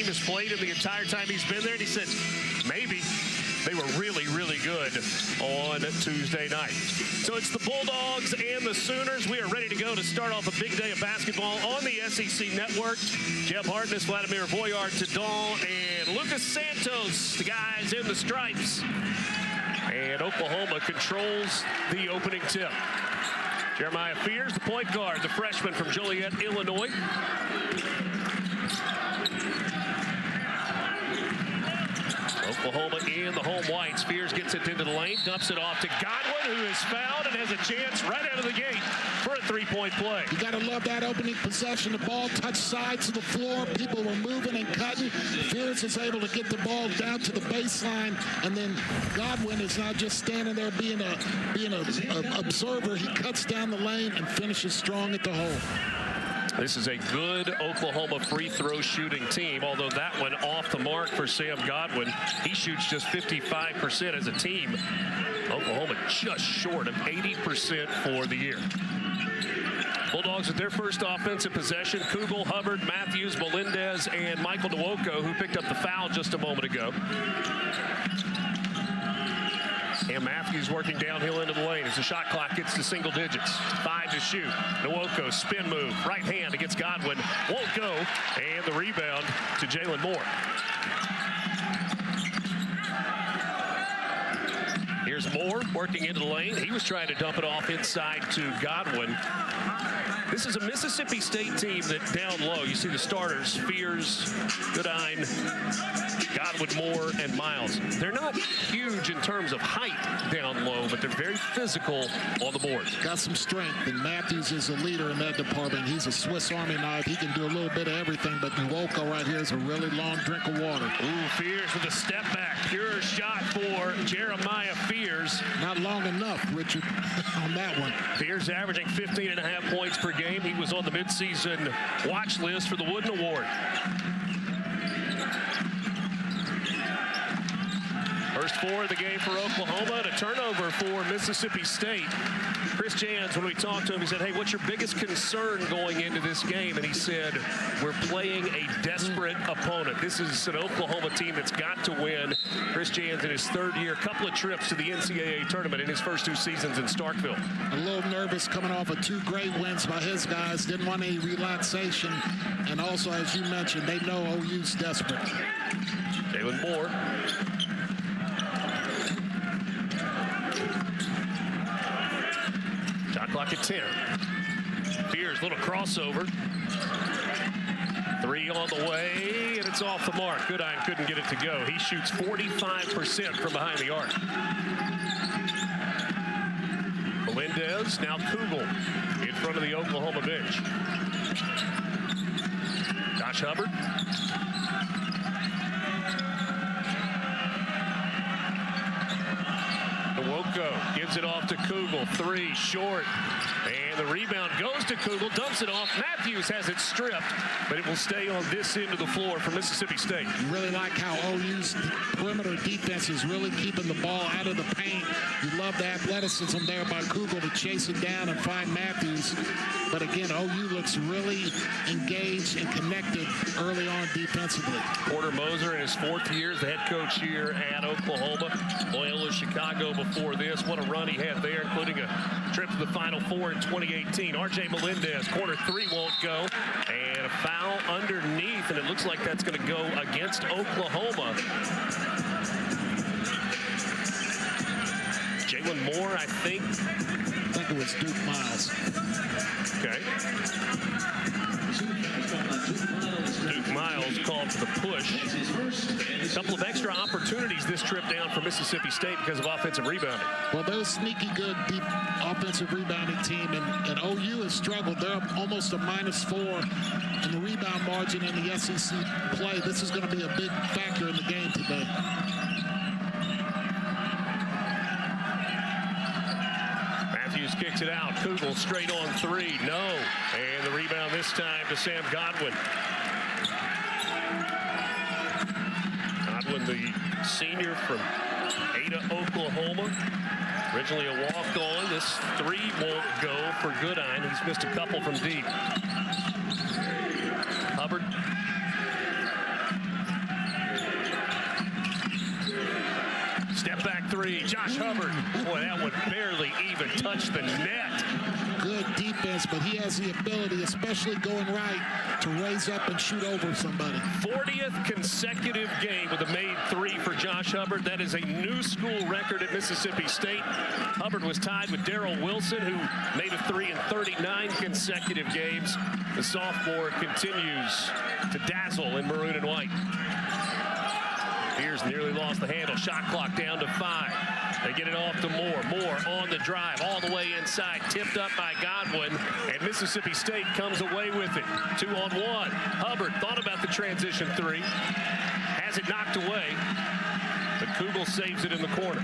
has played him the entire time he's been there, and he said maybe they were really, really good on Tuesday night. So it's the Bulldogs and the Sooners. We are ready to go to start off a big day of basketball on the SEC Network. Jeb Hartness, Vladimir Voyard, Tadal, and Lucas Santos, the guys in the stripes. And Oklahoma controls the opening tip. Jeremiah Fears, the point guard, the freshman from Joliet, Illinois. Oklahoma in the home whites. Fears gets it into the lane, dumps it off to Godwin, who is fouled and has a chance right out of the gate for a three-point play. You got to love that opening possession. The ball touched sides of the floor. People were moving and cutting. Fears is able to get the ball down to the baseline, and then Godwin is not just standing there being a observer. He cuts down the lane and finishes strong at the hole. This is a good Oklahoma free throw shooting team, although that one off the mark for Sam Godwin. He shoots just 55% as a team. Oklahoma just short of 80% for the year. Bulldogs with their first offensive possession. Kugel, Hubbard, Matthews, Melendez, and Michael Nwoko, who picked up the foul just a moment ago. And Matthews working downhill into the lane as the shot clock gets to single digits. 5 to shoot. Nwoko, spin move, right hand against Godwin. Won't go. And the rebound to Jalen Moore. Here's Moore working into the lane. He was trying to dump it off inside to Godwin. This is a Mississippi State team that down low, you see the starters, Fears, Goodine, Godwin, Moore, and Miles. They're not huge in terms of height down low, but they're very physical on the boards. Got some strength, and Matthews is a leader in that department. He's a Swiss Army knife. He can do a little bit of everything, but Nwoko right here is a really long drink of water. Ooh, Fears with a step back. Pure shot for Jeremiah Fears. Not long enough, Richard, on that one. Fears averaging 15.5 points per game. He was on the midseason watch list for the Wooden Award. First 4 of the game for Oklahoma, and a turnover for Mississippi State. Chris Jans, when we talked to him, he said, hey, what's your biggest concern going into this game? And he said, we're playing a desperate opponent. This is an Oklahoma team that's got to win. Chris Jans in his 3rd year, a couple of trips to the NCAA tournament in his first 2 seasons in Starkville. A little nervous coming off of 2 great wins by his guys. Didn't want any relaxation. And also, as you mentioned, they know OU's desperate. Jalen Moore. Shot clock at 10. Fears, little crossover. 3 on the way, and it's off the mark. Goodine couldn't get it to go. He shoots 45% from behind the arc. Melendez, now Kugel in front of the Oklahoma bench. Josh Hubbard. Nwoko gives it off to Kugel. 3 short. And the rebound goes to Kugel, dumps it off. Matthews has it stripped, but it will stay on this end of the floor for Mississippi State. You really like how OU's perimeter defense is really keeping the ball out of the paint. You love the athleticism there by Kugel to chase it down and find Matthews. But again, OU looks really engaged and connected early on defensively. Porter Moser in his 4th year as the head coach here at Oklahoma. Loyola Chicago before this. What a run he had there, including a trip to the Final Four in 2018. RJ Melendez, corner 3 won't go. And a foul underneath, and it looks like that's going to go against Oklahoma. Jalen Moore, I think it was Duke Miles. Okay. Duke Miles called for the push. A couple of extra opportunities this trip down for Mississippi State because of offensive rebounding. Well, they're a sneaky good deep offensive rebounding team, and OU has struggled. They're almost a -4 in the rebound margin in the SEC play. This is going to be a big factor in the game today. Matthews kicks it out. Kugel straight on 3. No. And the rebound this time to Sam Godwin. Godwin, the senior from Ada, Oklahoma. Originally a walk-on. This 3 won't go for Goodine. He's missed a couple from deep. Hubbard Step back three, Josh Hubbard. Boy, that one barely even touched the net. Good defense, but he has the ability, especially going right, to raise up and shoot over somebody. 40th consecutive game with a made three for Josh Hubbard. That is a new school record at Mississippi State. Hubbard was tied with Darrell Wilson, who made a three in 39 consecutive games. The sophomore continues to dazzle in maroon and white. Fears nearly lost the handle. Shot clock down to 5. They get it off to Moore. Moore on the drive, all the way inside, tipped up by Godwin, and Mississippi State comes away with it. 2-on-1. Hubbard thought about the transition three, has it knocked away, but Kugel saves it in the corner.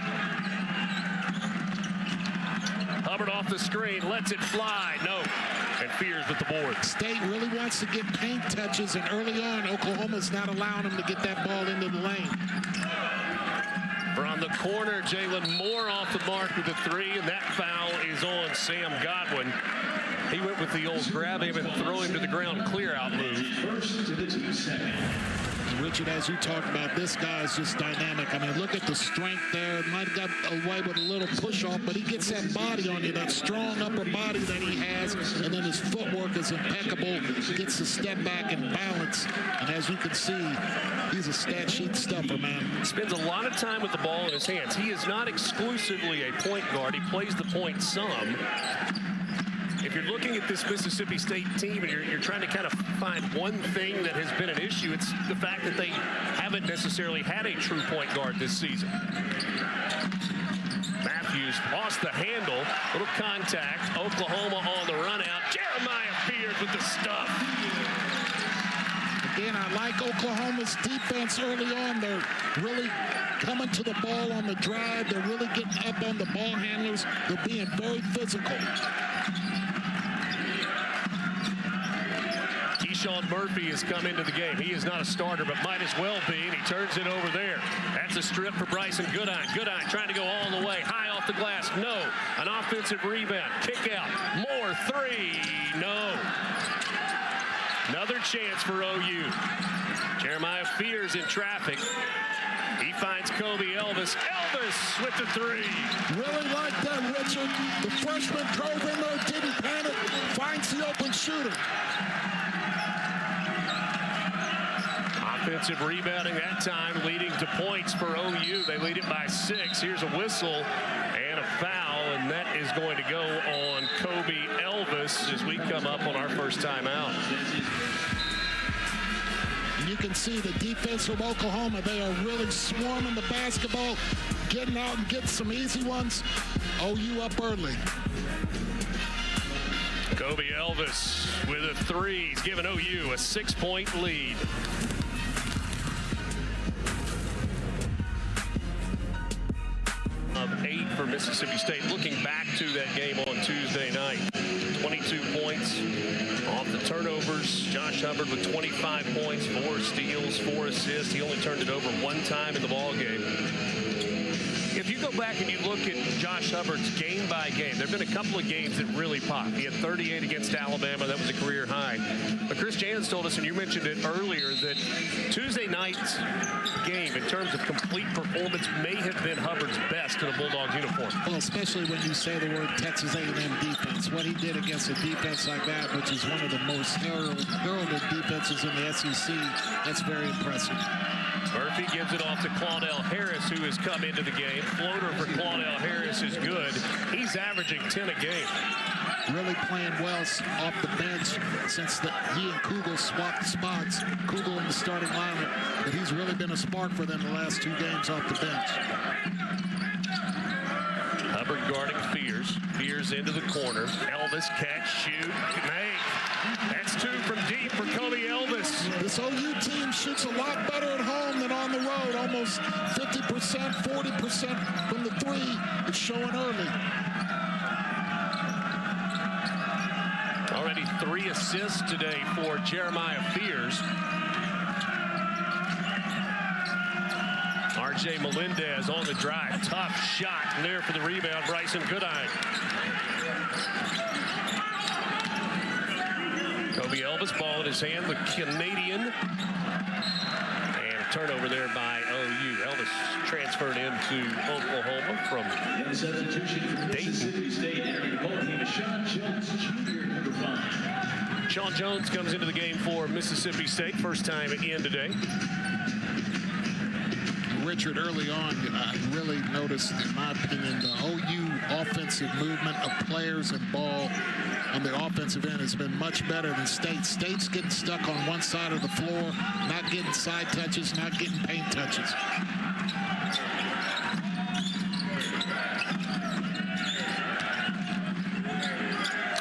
Hubbard off the screen, lets it fly. No. And Fears with the board. State really wants to get paint touches, and early on, Oklahoma's not allowing them to get that ball into the lane. From the corner, Jalen Moore off the mark with a three, and that foul is on Sam Godwin. He went with the old grab him and throw him to the ground clear out move. Richard, as you talked about, this guy is just dynamic. I mean, look at the strength there. Might have got away with a little push-off, but he gets that body on you, that strong upper body that he has, and then his footwork is impeccable. Gets the step back and balance, and as you can see, he's a stat sheet stuffer, man. Spends a lot of time with the ball in his hands. He is not exclusively a point guard. He plays the point some. If you're looking at this Mississippi State team and you're trying to kind of find one thing that has been an issue, it's the fact that they haven't necessarily had a true point guard this season. Matthews lost the handle, little contact. Oklahoma on the run out. Jeremiah Fears with the stuff. Again, I like Oklahoma's defense early on. They're really coming to the ball on the drive. They're really getting up on the ball handlers. They're being very physical. Keyshawn Murphy has come into the game. He is not a starter, but might as well be, and he turns it over there. That's a strip for Bryson Goodine. Goodine trying to go all the way. High off the glass. No. An offensive rebound. Kick out. Moore three. No. Another chance for OU. Jeremiah Fears in traffic. He finds Kobe Elvis. Elvis with the three. Really like that, Richard. The freshman drove in there, didn't panic, finds the open shooter. Offensive rebounding that time, leading to points for OU. They lead it by 6. Here's a whistle and a foul, and that is going to go on Kobe Elvis as we come up on our first timeout. You can see the defense from Oklahoma. They are really swarming the basketball, getting out and getting some easy ones. OU up early. Kobe Elvis with a three. He's given OU a 6-point lead. Of 8 for Mississippi State. Looking back to that game on Tuesday night. 22 points off the turnovers. Josh Hubbard with 25 points, 4 steals, 4 assists. He only turned it over one time in the ball game. If you go back and you look at Josh Hubbard's game by game, there have been a couple of games that really popped. He had 38 against Alabama. That was a career high. But Chris Jans told us, and you mentioned it earlier, that Tuesday night's game, in terms of complete performance, may have been Hubbard's best in a Bulldogs uniform. Well, especially when you say the word Texas A&M defense. What he did against a defense like that, which is one of the most heralded defenses in the SEC, that's very impressive. Murphy gives it off to Claudell Harris, who has come into the game. Floater for Claudell Harris is good. He's averaging 10 a game. Really playing well off the bench since he and Kugel swapped spots. Kugel in the starting lineup, but he's really been a spark for them the last 2 games off the bench. Hubbard guarding Fears. Fears into the corner. Elvis catch, shoot, make. That's 2 from deep for Kobe Elvis. This OU team shoots a lot better at home than on the road. Almost 50%, 40% from the 3. It's showing early. Already 3 assists today for Jeremiah Fears. RJ Melendez on the drive. Tough shot there for the rebound. Bryson Goodine. Kobe Elvis, ball in his hand, the Canadian. And turnover there by OU. Elvis transferred into Oklahoma from Dayton. Sean Jones comes into the game for Mississippi State. First time in today. Richard, early on, I really noticed, in my opinion, the OU offensive movement of players and ball on the offensive end has been much better than State. State's getting stuck on one side of the floor, not getting side touches, not getting paint touches.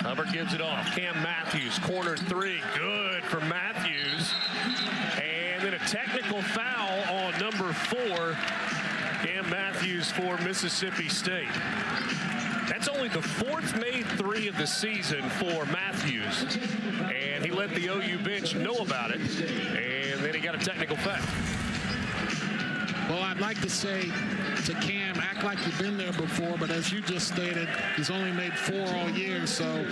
Hubbard gives it off. Cam Matthews, corner three. Good for Matthews. And then a technical foul on number 4. Cam Matthews for Mississippi State. That's only the 4th made 3 of the season for Matthews. And he let the OU bench know about it. And then he got a technical foul. Well, I'd like to say to Cam, act like you've been there before, but as you just stated, he's only made 4 all year, so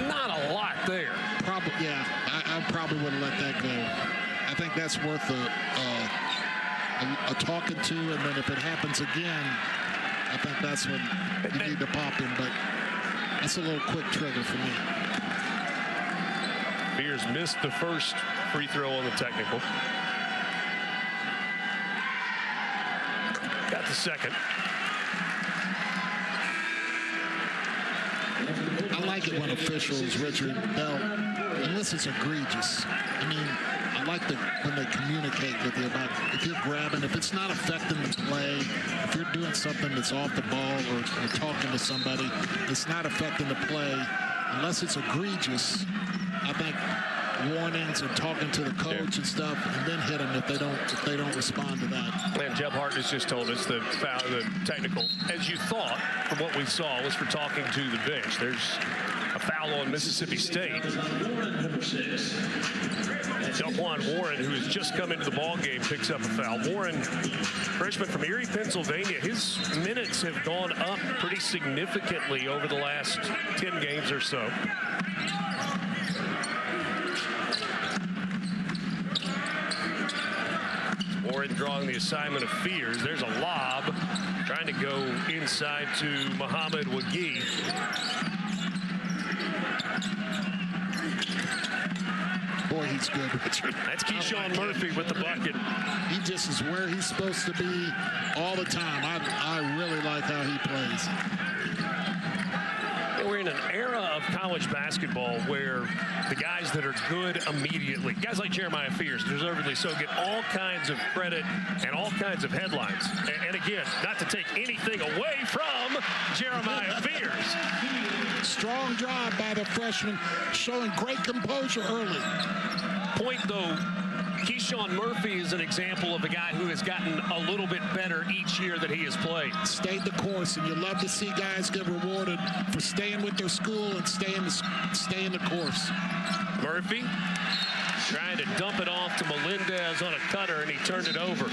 not a lot there. Probably, yeah. I probably would have let that go. I think that's worth a talking to, and then if it happens again, I think that's when you need to pop him. But that's a little quick trigger for me. Beers missed the first free throw on the technical. Got the second. I like it when officials, Richard, unless it's egregious. I mean, I like when they communicate with you about if you're grabbing, if it's not affecting the play, if you're doing something that's off the ball or talking to somebody, it's not affecting the play. Unless it's egregious, I think warnings and talking to the coach and stuff, and then hit them if they don't respond to that. And Jeb Hartness just told us the foul, the technical, as you thought from what we saw, was for talking to the bench. There's a foul on Mississippi State. Delquan Warren, who has just come into the ball game, picks up a foul. Warren, freshman from Erie, Pennsylvania, his minutes have gone up pretty significantly over the last 10 games or so. Warren drawing the assignment of Fears. There's a lob trying to go inside to Muhammad Wagee. Boy, he's good, Richard. That's Keyshawn Murphy with the bucket. He just is where he's supposed to be all the time. I really like how he plays. We're in an era of college basketball where the guys that are good immediately, guys like Jeremiah Fears, deservedly so, get all kinds of credit and all kinds of headlines. And again, not to take anything away from Jeremiah Fears. Strong job by the freshman, showing great composure early. Point, though, Keyshawn Murphy is an example of a guy who has gotten a little bit better each year that he has played. Stayed the course, and you love to see guys get rewarded for staying with their school and staying the course. Murphy trying to dump it off to Melendez on a cutter, and he turned it over.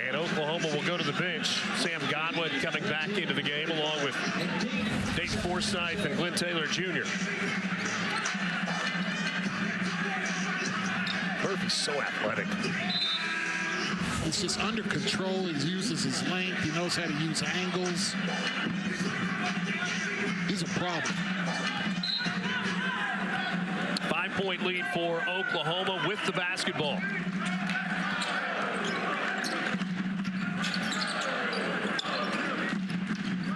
And Oklahoma will go to the bench. Sam Godwin coming back into the game along with Dayton Forsythe and Glenn Taylor Jr. Murphy's so athletic. He's just under control. He uses his length. He knows how to use angles. He's a problem. 5-point lead for Oklahoma with the basketball.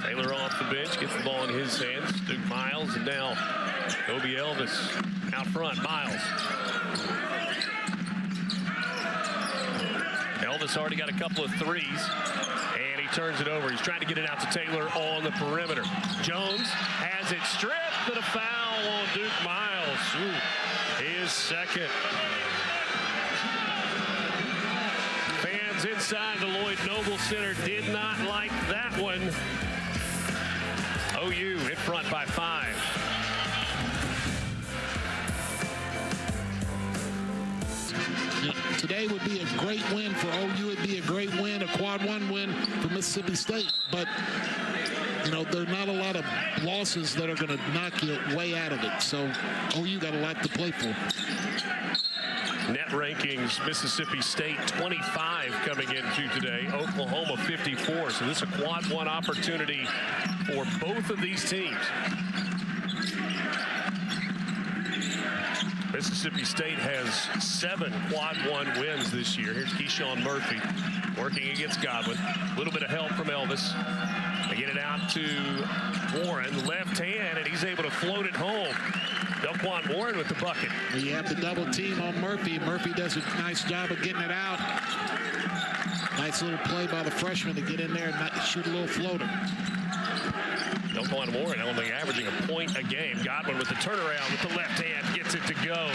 Taylor off the bench, gets the ball in his hands. Duke Miles, and now Kobe Elvis out front. Miles. Elvis already got a couple of threes, and he turns it over. He's trying to get it out to Taylor on the perimeter. Jones has it stripped, but a foul on Duke Miles. Ooh, his second. Fans inside the Lloyd Noble Center did not like that one. OU in front by 5. Today would be a great win for OU. It'd be a great win, a quad 1 win for Mississippi State. But, you know, there are not a lot of losses that are going to knock you way out of it. So OU got a lot to play for. Net rankings, Mississippi State 25 coming into today, Oklahoma 54. So this is a quad one opportunity for both of these teams. Mississippi State has 7 quad one wins this year. Here's Keyshawn Murphy working against Godwin. A little bit of help from Elvis. They get it out to Warren, left hand, and he's able to float it home. Delquan Warren with the bucket. You have the double team on Murphy. Murphy does a nice job of getting it out. Nice little play by the freshman to get in there and shoot a little floater. Delquan Warren only averaging a point a game. Godwin with the turnaround with the left hand gets it to go.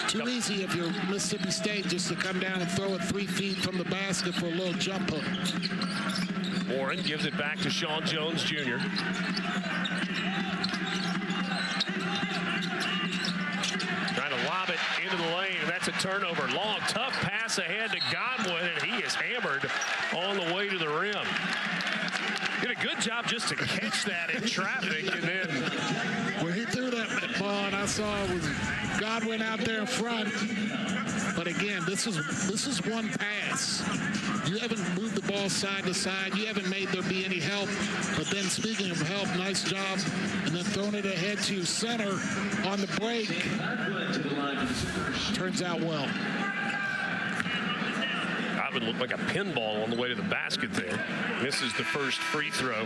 Too easy if you're Mississippi State just to come down and throw it 3 feet from the basket for a little jump hook. Warren gives it back to Sean Jones Jr. Trying to lob it into the lane. That's a turnover. Long, tough pass ahead to Godwin, and he is hammered on the way to the rim. Did a good job just to catch that in traffic, and then when he threw that ball, and I saw it was Godwin out there in front. But again, this is one pass. You haven't moved the ball side to side. You haven't made there be any help. But then speaking of help, nice job. And then throwing it ahead to center on the break. Turns out well. Godwin looked like a pinball on the way to the basket there. Misses the first free throw.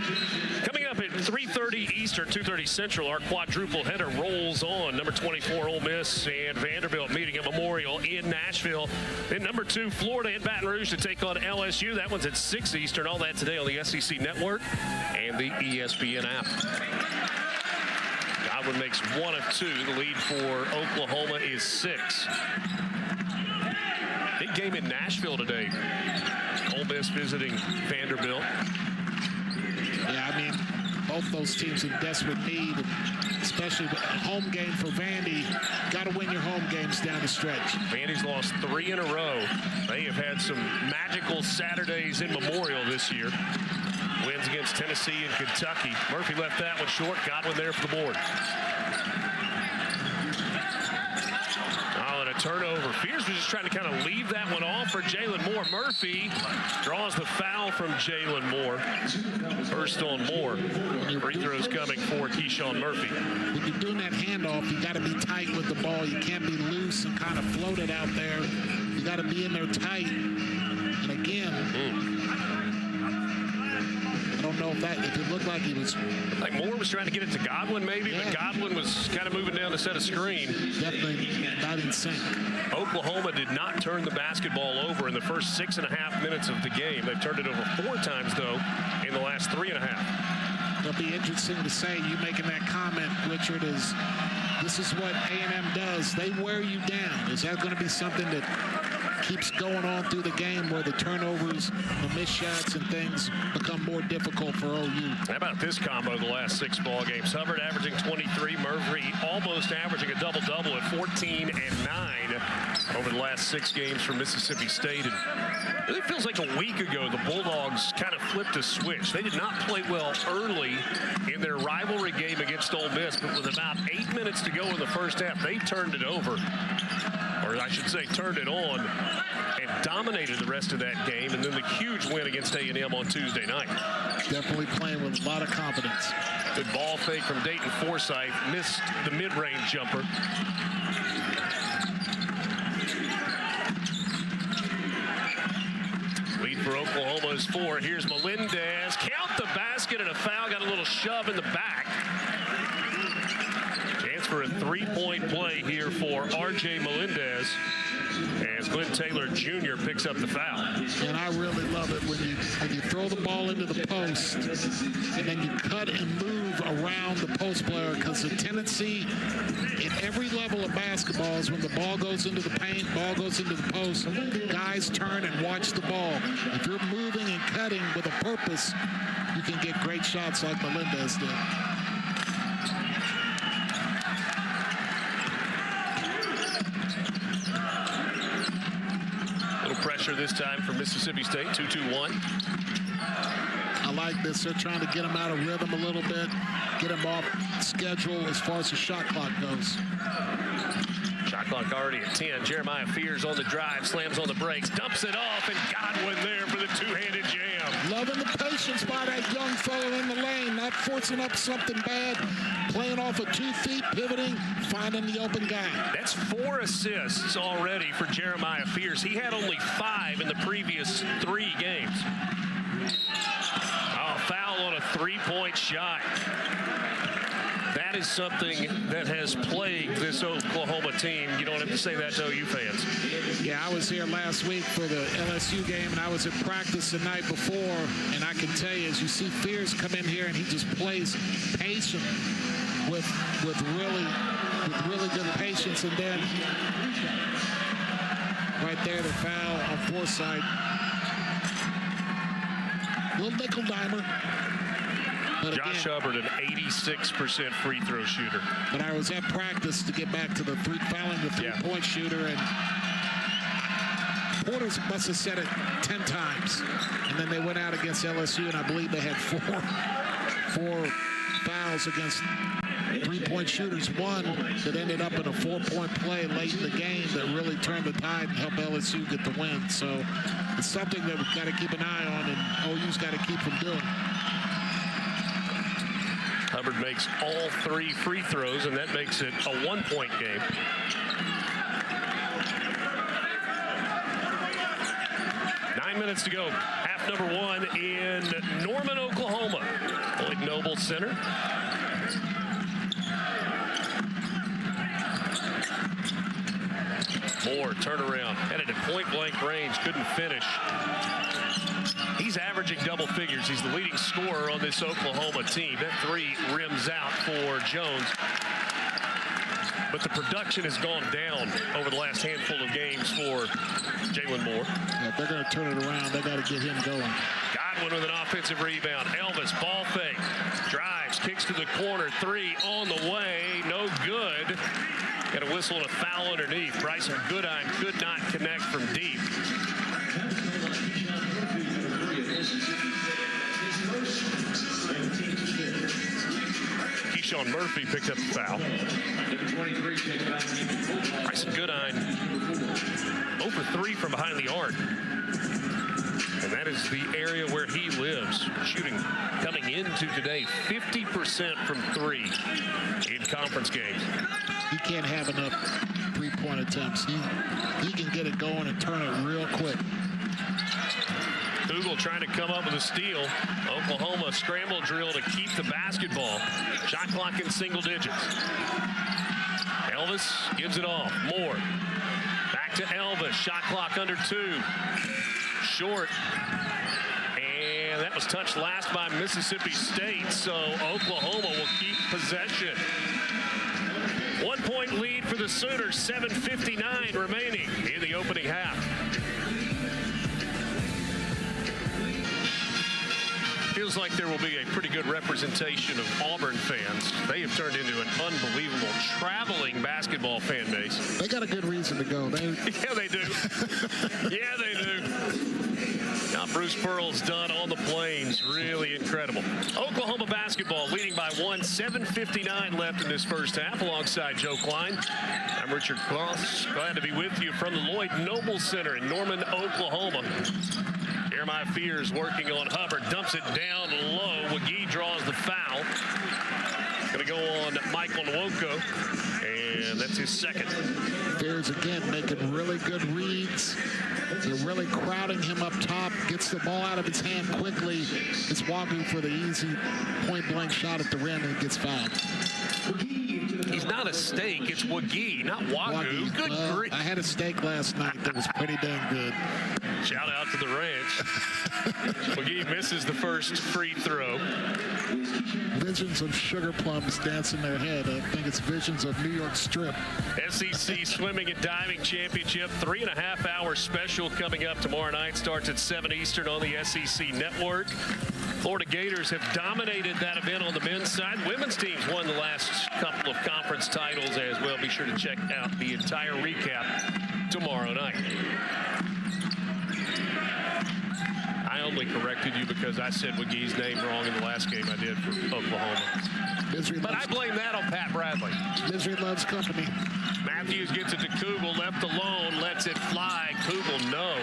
Coming up at 3:30 Eastern, 2:30 Central, our quadruple header rolls on. Number 24, Ole Miss and Vanderbilt meeting at Memorial in Nashville. Then number 2, Florida in Baton Rouge to take on LSU. That one's at 6 Eastern. All that today on the SEC Network and the ESPN app. Godwin makes 1 of 2. The lead for Oklahoma is 6. Big game in Nashville today. Ole Miss visiting Vanderbilt. Yeah, I mean, both those teams in desperate need, especially a home game for Vandy. Got to win your home games down the stretch. Vandy's lost 3 in a row. They have had some magical Saturdays in Memorial this year. Wins against Tennessee and Kentucky. Murphy left that one short. Godwin there for the board. Turnover. Fears was just trying to kind of leave that one off for Jalen Moore. Murphy draws the foul from Jalen Moore. First on Moore. Free throws coming for Keyshawn Murphy. When you're doing that handoff, you got to be tight with the ball. You can't be loose and kind of float it out there. You got to be in there tight. And again, I don't know if it looked like he was. Like Moore was trying to get it to Godwin maybe, yeah. But Godwin was kind of moving down to set a screen. Definitely not in sync. Oklahoma did not turn the basketball over in the first 6.5 minutes of the game. They've turned it over 4 times, though, in the last 3.5. It'll be interesting to say, you making that comment, Richard, this is what A&M does. They wear you down. Is that going to be something that keeps going on through the game where the turnovers, the missed shots and things become more difficult for OU? How about this combo the last 6 ball games? Hubbard averaging 23, Murphy almost averaging a double-double at 14 and 9 over the last 6 games for Mississippi State. And it feels like a week ago the Bulldogs kind of flipped a switch. They did not play well early in their rivalry game against Ole Miss, but with about 8 minutes to go in the first half, they turned it over. Or I should say turned it on and dominated the rest of that game, and then the huge win against A&M on Tuesday night. Definitely playing with a lot of confidence. Good ball fake from Dayton Forsythe, missed the mid-range jumper. Lead for Oklahoma is 4. Here's Melendez. Count the basket, and a foul. Got a little shove in the back. Chance for a 3-point play here for R.J. Melendez as Glenn Taylor Jr. picks up the foul. And I really love it when you throw the ball into the post and then you cut and move around the post player, because the tendency at every level of basketball is when the ball goes into the paint, ball goes into the post, guys turn and watch the ball. If you're moving and cutting with a purpose, you can get great shots like Melendez did. Pressure this time for Mississippi State, 2-2-1. I like this. They're trying to get him out of rhythm a little bit, get him off schedule as far as the shot clock goes. Shot clock already at 10. Jeremiah Fears on the drive, slams on the brakes, dumps it off, and Godwin there for the two-handed jam. Loving the patience by that young fellow in the lane, not forcing up something bad, playing off of 2 feet, pivoting, finding the open guy. That's 4 assists already for Jeremiah Fears. He had only 5 in the previous 3 games. Oh, foul on a 3-point shot. That is something that has plagued this Oklahoma team. You don't have to say that to OU fans. Yeah, I was here last week for the LSU game, and I was at practice the night before, and I can tell you, as you see Fears come in here, and he just plays patient with really good patience, and then right there, the foul on Forsythe. Little nickel dimer. Josh Hubbard, an 86% free throw shooter. But I was at practice to get back to the fouling the three-point shooter, and Porters must have said it 10 times. And then they went out against LSU, and I believe they had four fouls against three-point shooters. One that ended up in a 4-point play late in the game that really turned the tide and helped LSU get the win. So it's something that we've got to keep an eye on, and OU's got to keep from doing. Hubbard makes all 3 free throws, and that makes it a 1-point game. Nine minutes to go. Half number 1 in Norman, Oklahoma. Lloyd Noble Center. Moore, turnaround, headed at point-blank range, couldn't finish. He's averaging double figures. He's the leading scorer on this Oklahoma team. That 3 rims out for Jones. But the production has gone down over the last handful of games for Jalen Moore. Yeah, if they're going to turn it around, they got to get him going. Godwin with an offensive rebound. Elvis, ball fake, drives, kicks to the corner. 3 on the way, no good. Got a whistle and a foul underneath. Bryson Goodine could not connect from deep. Keyshawn Murphy picked up the foul. Bryson Goodine 0 for 3 from behind the arc. And that is the area where he lives. Shooting coming into today 50% from 3 in conference games. He can't have enough three-point attempts. He can get it going and turn it real quick. Google trying to come up with a steal. Oklahoma scramble drill to keep the basketball. Shot clock in single digits. Elvis gives it off. Moore. Back to Elvis. Shot clock under 2. Short. And that was touched last by Mississippi State. So Oklahoma will keep possession. 1-point lead for the Sooners. 7:59 remaining in the opening half. Feels like there will be a pretty good representation of Auburn fans. They have turned into an unbelievable traveling basketball fan base. They got a good reason to go. Yeah, they do. Yeah, they do. Now Bruce Pearl's done on the Plains. Really incredible. Oklahoma basketball leading by 1. 7:59 left in this first half. Alongside Joe Klein, I'm Richard Cross. Glad to be with you from the Lloyd Noble Center in Norman, Oklahoma. Jeremiah Fears working on Hubbard, dumps it down low. McGee draws the foul. Going to go on Michael Nwoko, and that's his second. Fears again making really good reads. They're really crowding him up top. Gets the ball out of his hand quickly. It's Wagu for the easy point-blank shot at the rim, and gets fouled. He's not a steak. It's Wagee, not Wagu. Good grief. I had a steak last night that was pretty dang good. Shout out to the ranch. McGee misses the first free throw. Visions of sugar plums dance in their head. I think it's visions of New York Strip. SEC Swimming and Diving Championship, 3.5-hour special coming up tomorrow night. Starts at 7 Eastern on the SEC Network. Florida Gators have dominated that event on the men's side. Women's teams won the last couple of conference titles as well. Be sure to check out the entire recap tomorrow night. I only corrected you because I said McGee's name wrong in the last game I did for Oklahoma. But I blame that on Pat Bradley. Misery loves company. Matthews gets it to Kugel, left alone, lets it fly. Kugel, no.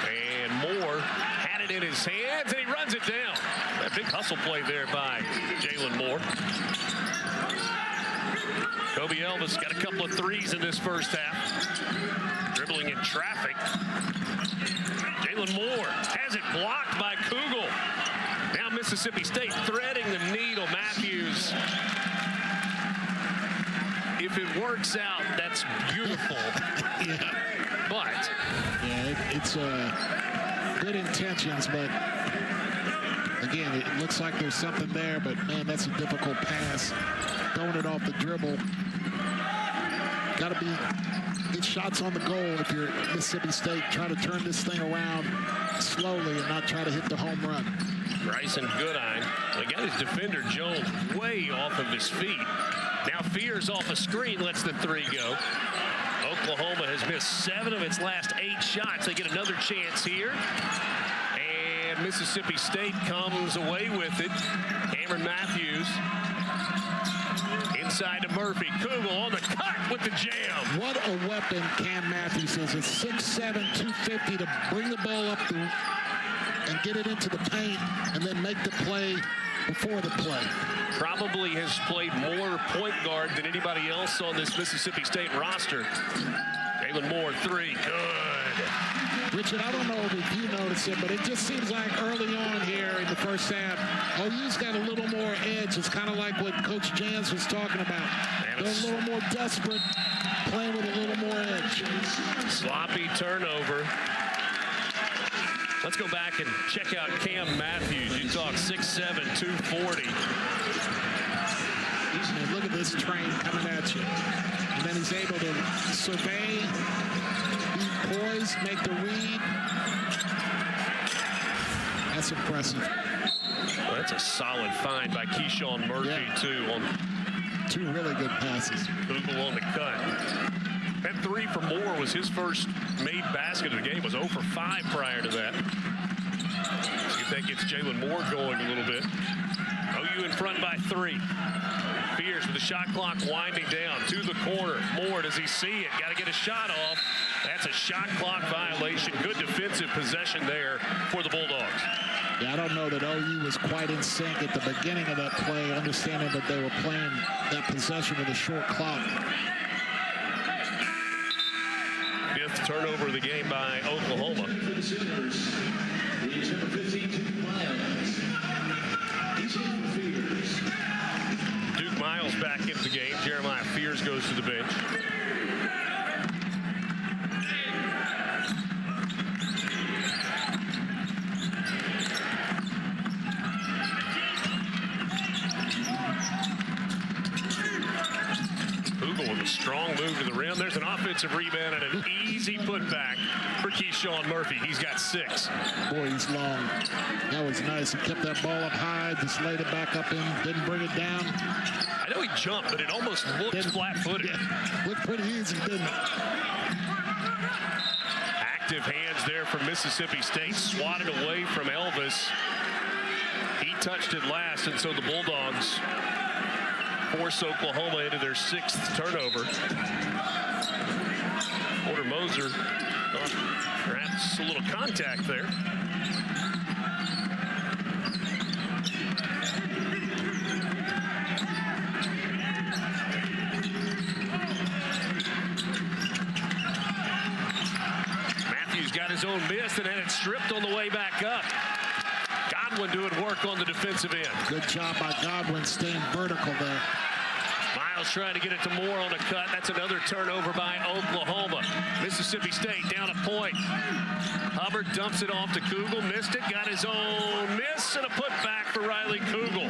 And Moore had it in his hands, and he runs it down. A big hustle play there by Jalen Moore. Kobe Elvis got a couple of threes in this first half. Dribbling in traffic. Jalen Moore has it blocked by Kugel. Now Mississippi State threading the needle. Matthews. If it works out, that's beautiful. Yeah. But it's good intentions, but again, it looks like there's something there, but man, that's a difficult pass. Throwing it off the dribble. Got to get shots on the goal if you're Mississippi State. Try to turn this thing around slowly and not try to hit the home run. Bryson Goodine, they got his defender Jones way off of his feet. Now Fears off a screen lets the three go. Oklahoma has missed 7 of its last 8 shots. They get another chance here. And Mississippi State comes away with it. Cameron Matthews inside to Murphy. Kugel on the cut with the jam. What a weapon Cam Matthews is. It's 6'7", 250 to bring the ball up and get it into the paint and then make the play before the play. Probably has played more point guard than anybody else on this Mississippi State roster. Jalen Moore, 3, good. Richard, I don't know if you noticed it, but it just seems like early on here in the first half, OU's got a little more edge. It's kind of like what Coach Jans was talking about. They're a little more desperate, playing with a little more edge. Sloppy turnover. Let's go back and check out Cam Matthews. You talk 6'7", 240. And look at this train coming at you. And then he's able to survey, be poised, make the read. That's impressive. Well, that's a solid find by Keyshawn Murphy, too. On 2 really good passes. Kugel on the cut. That 3 for Moore was his first made basket of the game. Was 0 for 5 prior to that. See if that gets Jalen Moore going a little bit. OU in front by 3. Fears with the shot clock winding down to the corner. Moore, does he see it? Got to get a shot off. That's a shot clock violation. Good defensive possession there for the Bulldogs. Yeah, I don't know that OU was quite in sync at the beginning of that play, understanding that they were playing that possession with a short clock. 5th turnover of the game by Oklahoma. Duke Miles back into the game. Jeremiah Fears goes to the bench. Kugel with a strong move to the rim. There's an offensive rebound and an easy putback for Keyshawn Murphy. He's got 6. Boy, he's long. That was nice. He kept that ball up high, just laid it back up in, didn't bring it down. I know he jumped, but it almost looked flat-footed. Yeah, looked pretty easy, didn't it? Active hands there from Mississippi State, swatted away from Elvis. He touched it last, and so the Bulldogs force Oklahoma into their 6th turnover. Porter Moser, perhaps a little contact there. Matthews got his own miss and had it stripped on the way back up. Godwin doing work on the defensive end. Good job by Godwin staying vertical there. Miles trying to get it to Moore on a cut. That's another turnover by Oklahoma. Mississippi State down a point. Hubbard dumps it off to Kugel. Missed it. Got his own miss and a putback for Riley Kugel.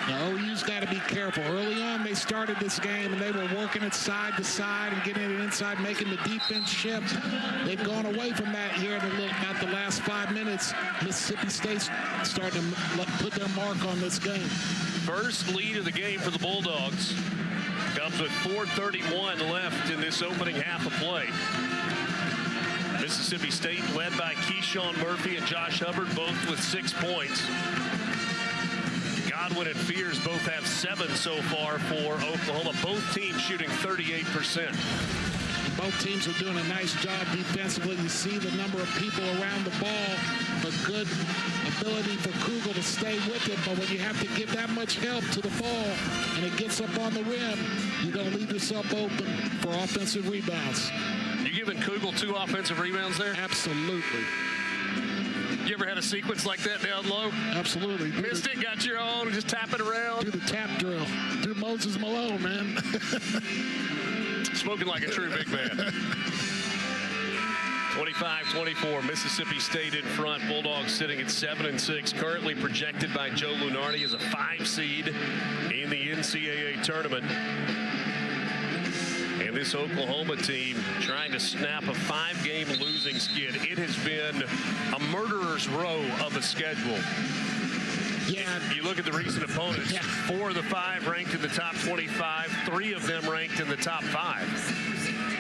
Now, OU's got to be careful. Early on, they started this game, and they were working it side to side and getting it inside, making the defense shift. They've gone away from that here in about the last 5 minutes. Mississippi State's starting to put their mark on this game. First lead of the game for the Bulldogs comes with 4:31 left in this opening half of play. Mississippi State led by Keyshawn Murphy and Josh Hubbard, both with 6 points. Godwin and Fears both have 7 so far for Oklahoma. Both teams shooting 38%. Both teams are doing a nice job defensively. You see the number of people around the ball, but good ability for Kugel to stay with it. But when you have to give that much help to the ball and it gets up on the rim, you're going to leave yourself open for offensive rebounds. You giving Kugel 2 offensive rebounds there? Absolutely. You ever had a sequence like that down low? Absolutely. Missed it, got your own, just tap it around. Do the tap drill. Do Moses Malone, man. Smoking like a true big man. 25-24, Mississippi State in front. Bulldogs sitting at 7-6, currently projected by Joe Lunardi as a 5 seed in the NCAA tournament. And this Oklahoma team trying to snap a 5-game losing skid. It has been a murderer's row of a schedule. Yeah. You look at the recent opponents, 4 of the 5 ranked in the top 25, 3 of them ranked in the top 5.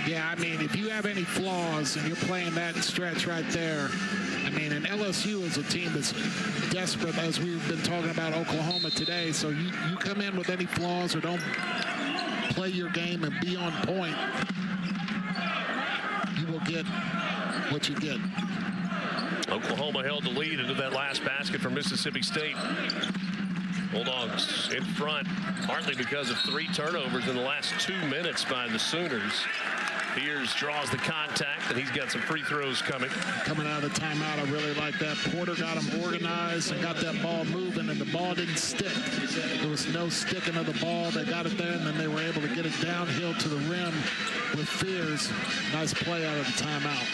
Yeah, I mean, if you have any flaws and you're playing that stretch right there, I mean, and LSU is a team that's desperate, as we've been talking about Oklahoma today. So you come in with any flaws or don't play your game and be on point, you will get what you get. Oklahoma held the lead into that last basket for Mississippi State. Bulldogs in front, partly because of 3 turnovers in the last 2 minutes by the Sooners. Fears draws the contact, and he's got some free throws coming. Coming out of the timeout, I really like that. Porter got him organized and got that ball moving, and the ball didn't stick. There was no sticking of the ball. They got it there, and then they were able to get it downhill to the rim with Fears. Nice play out of the timeout.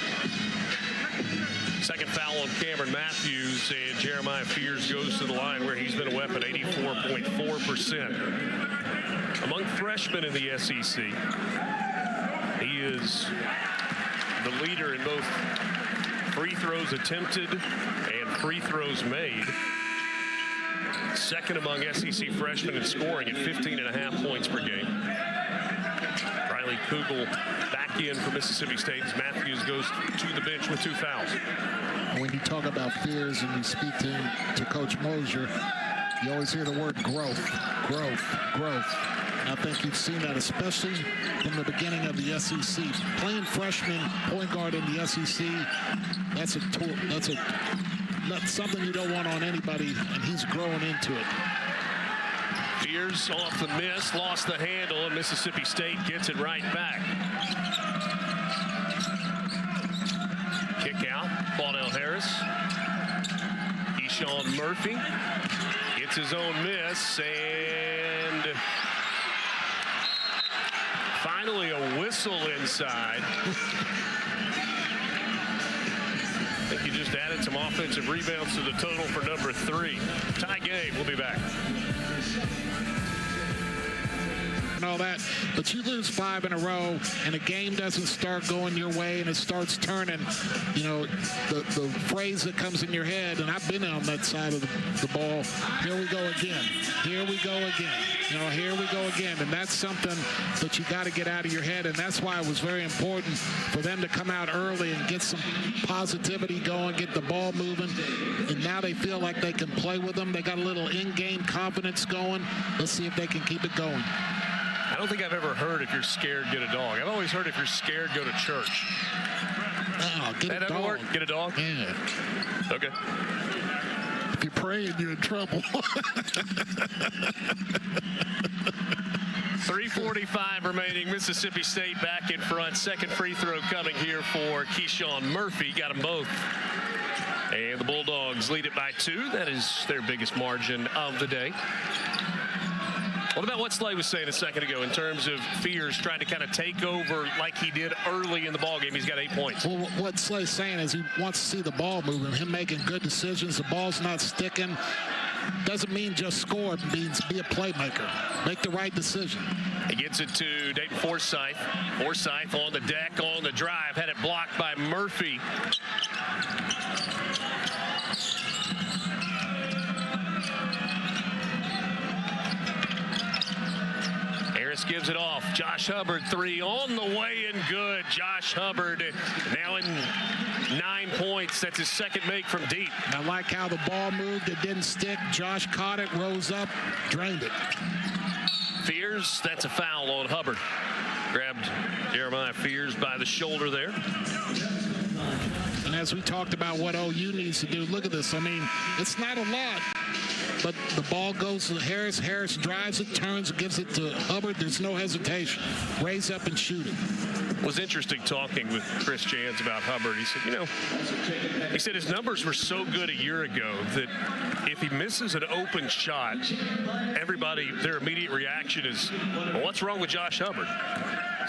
Second foul on Cameron Matthews, and Jeremiah Fears goes to the line where he's been a weapon, 84.4%. Among freshmen in the SEC, he is the leader in both free throws attempted and free throws made. Second among SEC freshmen in scoring at 15.5 points per game. Riley Kugel back in for Mississippi State as Matthews goes to the bench with 2 fouls. When you talk about Fears and you speak to Coach Mosier, you always hear the word growth, growth, growth. And I think you've seen that, especially from the beginning of the SEC. Playing freshman point guard in the SEC, that's something you don't want on anybody, and he's growing into it. Fears off the miss, lost the handle, and Mississippi State gets it right back. Kick out, Claudell Harris. Keyshawn Murphy gets his own miss, and finally a whistle inside. I think you just added some offensive rebounds to the total for number 3. Tie game. We'll be back. And all that, but you lose 5 in a row and the game doesn't start going your way and it starts turning, you know, the phrase that comes in your head, and I've been on that side of the ball, here we go again, here we go again, you know, here we go again. And that's something that you got to get out of your head, and that's why it was very important for them to come out early and get some positivity going, get the ball moving, and now they feel like they can play with them. They got a little in-game confidence going. Let's see if they can keep it going. I don't think I've ever heard if you're scared, get a dog. I've always heard if you're scared, go to church. Oh, get that a dog. Work? Get a dog? Yeah. Okay. If you're praying, you're in trouble. 3:45 remaining. Mississippi State back in front. Second free throw coming here for Keyshawn Murphy. Got them both. And the Bulldogs lead it by 2. That is their biggest margin of the day. What about what Slay was saying a second ago in terms of Fears trying to kind of take over like he did early in the ballgame? He's got 8 points. Well, what Slay's saying is he wants to see the ball moving, him making good decisions. The ball's not sticking. Doesn't mean just score. It means be a playmaker. Make the right decision. He gets it to Dayton Forsythe. Forsythe on the deck, on the drive. Had it blocked by Murphy. Harris gives it off. Josh Hubbard 3 on the way and good. Josh Hubbard now in 9 points. That's his second make from deep. I like how the ball moved. It didn't stick. Josh caught it, rose up, drained it. Fears, that's a foul on Hubbard. Grabbed Jeremiah Fears by the shoulder there. And as we talked about what OU needs to do, look at this. I mean, it's not a lot, but the ball goes to Harris. Harris drives it, turns, gives it to Hubbard. There's no hesitation. Raise up and shoot it. It was interesting talking with Chris Jans about Hubbard. He said, he said his numbers were so good a year ago that if he misses an open shot, everybody, their immediate reaction is, well, what's wrong with Josh Hubbard?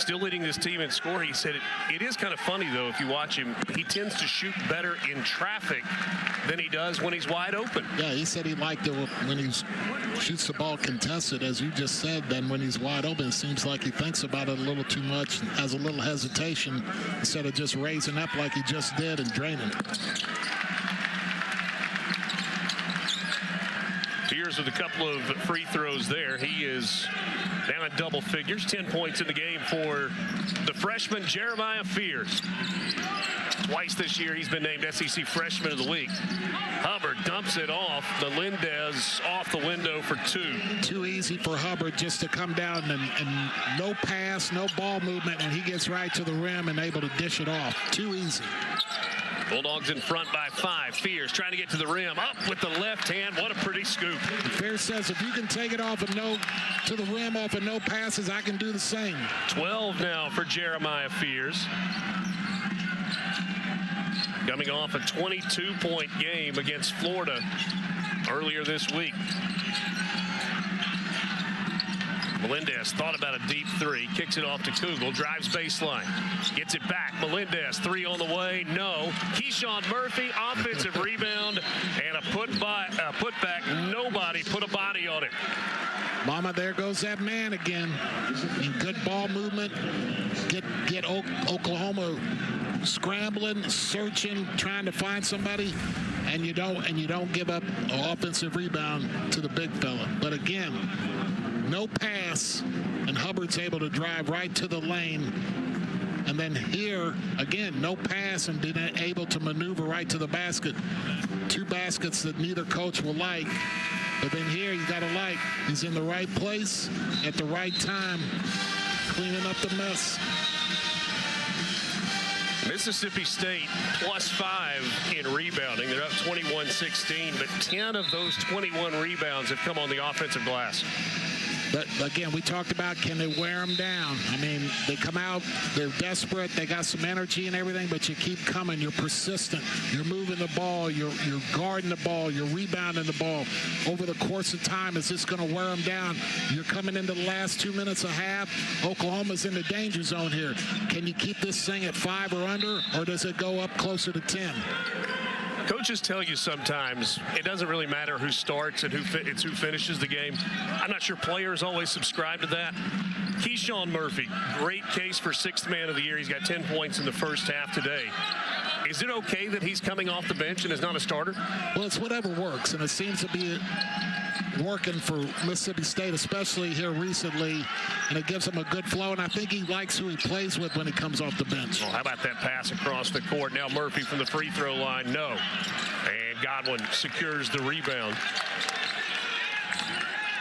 Still leading this team in scoring. He said it is kind of funny, though, if you watch him, he tends to shoot better in traffic than he does when he's wide open. Yeah, he said he liked it when he shoots the ball contested, as you just said. Then when he's wide open, it seems like he thinks about it a little too much, has a little hesitation instead of just raising up like he just did and draining it. Fears with a couple of free throws there. He is down in double figures. 10 points in the game for the freshman Jeremiah Fears. Twice this year he's been named SEC Freshman of the Week. Hubbard dumps it off. Melendez off the window for two. Too easy for Hubbard just to come down and no pass, no ball movement, and he gets right to the rim and able to dish it off. Too easy. Bulldogs in front by 5. Fears trying to get to the rim. Up with the left hand. What a pretty scoop. Fears says if you can take it off and to the rim off and no passes, I can do the same. 12 now for Jeremiah Fears. Coming off a 22-point game against Florida earlier this week. Melendez thought about a deep three, kicks it off to Kugel, drives baseline, gets it back. Melendez, three on the way, no. Keyshawn Murphy, offensive rebound, and a putback. Nobody put a body on it. Mama, there goes that man again. Good ball movement. Get Oklahoma scrambling, searching, trying to find somebody, and you don't give up an offensive rebound to the big fella. But again, no pass, and Hubbard's able to drive right to the lane. And then here, again, no pass and being able to maneuver right to the basket. Two baskets that neither coach will like. But then here, you got to like, he's in the right place at the right time, cleaning up the mess. Mississippi State +5 in rebounding. They're up 21-16, but 10 of those 21 rebounds have come on the offensive glass. But again, we talked about, can they wear them down? I mean, they come out, they're desperate, they got some energy and everything, but you keep coming, you're persistent, you're moving the ball, you're guarding the ball, you're rebounding the ball. Over the course of time, is this going to wear them down? You're coming into the last 2 minutes of half. Oklahoma's in the danger zone here. Can you keep this thing at 5 or under, or does it go up closer to 10? Coaches tell you sometimes it doesn't really matter who starts and it's who finishes the game. I'm not sure players always subscribe to that. Keyshawn Murphy, great case for 6th man of the year. He's got 10 points in the first half today. Is it okay that he's coming off the bench and is not a starter? Well, it's whatever works, and it seems to be working for Mississippi State, especially here recently, and it gives him a good flow, and I think he likes who he plays with when he comes off the bench. Well, how about that pass across the court? Now Murphy from the free throw line, no. And Godwin secures the rebound.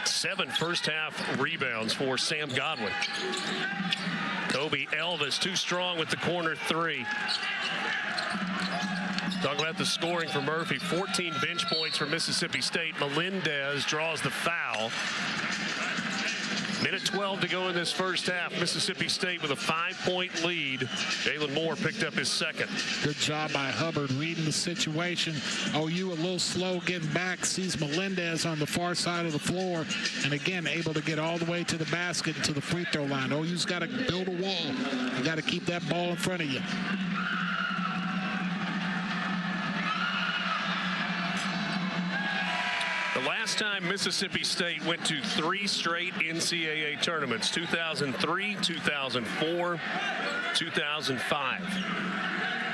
7 first half rebounds for Sam Godwin. Kobe Elvis too strong with the corner three. Talk about the scoring for Murphy. 14 bench points for Mississippi State. Melendez draws the foul. Minute 12 to go in this first half. Mississippi State with a 5-point lead. Jalen Moore picked up his second. Good job by Hubbard reading the situation. OU a little slow getting back. Sees Melendez on the far side of the floor. And again, able to get all the way to the basket and to the free throw line. OU's got to build a wall. You got to keep that ball in front of you. The last time Mississippi State went to 3 straight NCAA tournaments, 2003, 2004, 2005.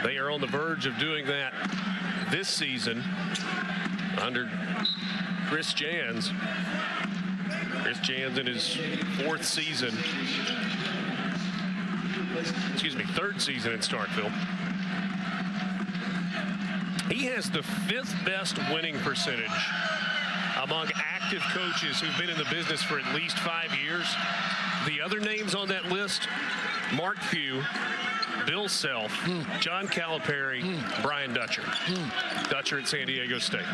They are on the verge of doing that this season under Chris Jans. Chris Jans in his 4th season. Excuse me, 3rd season in Starkville. He has the 5th best winning percentage among active coaches who've been in the business for at least 5 years. The other names on that list, Mark Few, Bill Self, John Calipari, Brian Dutcher. Dutcher at San Diego State.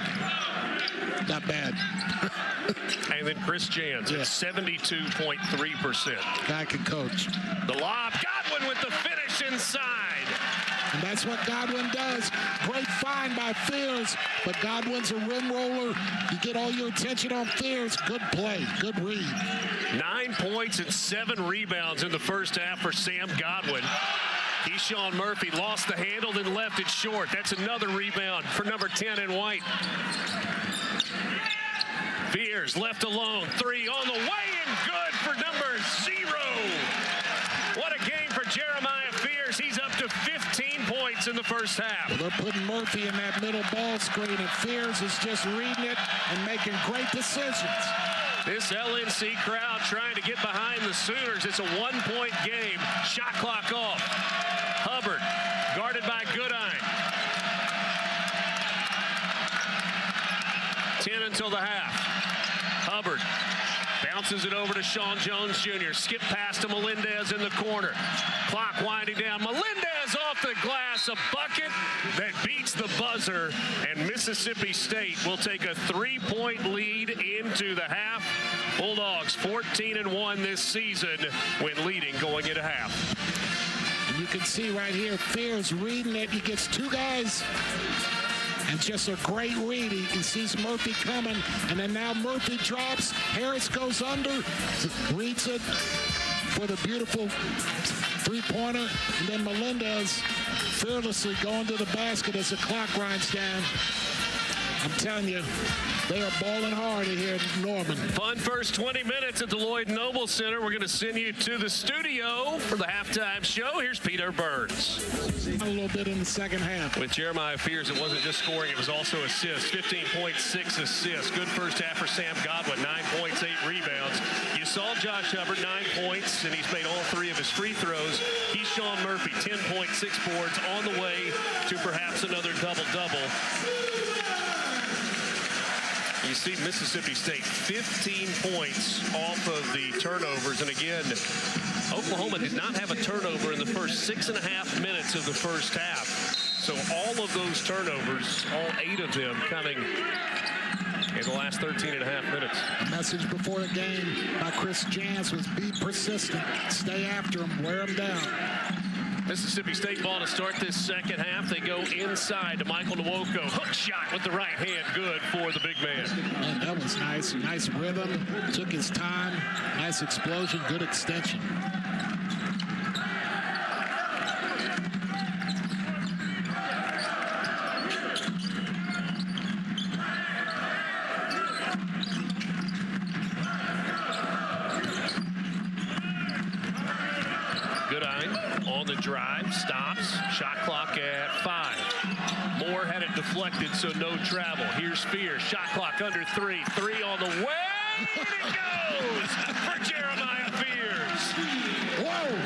Not bad. And then Chris Jans at 72.3%. Guy can coach. The lob, Godwin with the finish inside. And that's what Godwin does. Great find by Fears, but Godwin's a rim roller. You get all your attention on Fears. Good play, good read. 9 points and 7 rebounds in the first half for Sam Godwin. Keyshawn Murphy lost the handle, then left it short. That's another rebound for number 10 in white. Fears left alone. 3 on the way and good for number 0. What a game for Jeremiah Fears. He's up to 15 points in the first half. Well, they're putting Murphy in that middle ball screen, and Fears is just reading it and making great decisions. This LNC crowd trying to get behind the Sooners. It's a 1-point game. Shot clock off. Hubbard guarded by Goodine. 10 until the half. Hubbard bounces it over to Sean Jones Jr. Skip past to Melendez in the corner. Clock winding down. Melendez off the glass. A bucket that beats the buzzer. And Mississippi State will take a 3-point lead into the half. Bulldogs 14-1 this season when leading going into half. And you can see right here, Fears reading it. He gets 2 guys. And just a great read. He sees Murphy coming, and then now Murphy drops. Harris goes under, reads it for the beautiful 3-pointer, and then Melendez fearlessly going to the basket as the clock grinds down. I'm telling you, they are balling hard here in Norman. Fun first 20 minutes at the Lloyd Noble Center. We're going to send you to the studio for the halftime show. Here's Peter Burns. A little bit in the second half. With Jeremiah Fears, it wasn't just scoring, it was also assists. 15.6 assists. Good first half for Sam Godwin. 9 points, 8 rebounds. You saw Josh Hubbard, 9 points, and he's made all 3 of his free throws. Keyshawn Murphy, 10.6 boards, on the way to perhaps another double-double. You see Mississippi State 15 points off of the turnovers. And again, Oklahoma did not have a turnover in the first 6.5 minutes of the first half. So all of those turnovers, all 8 of them coming in the last 13.5 minutes. The message before the game by Chris Jans was be persistent. Stay after him, wear him down. Mississippi State ball to start this second half. They go inside to Michael Nwoko. Hook shot with the right hand. Good for the big man. Man, that was nice. Nice rhythm. Took his time. Nice explosion. Good extension. On the drive, stops, shot clock at 5. Moore had it deflected, so no travel. Here's Fears, shot clock under 3. 3 on the way, and it goes for Jeremiah Fears. Whoa!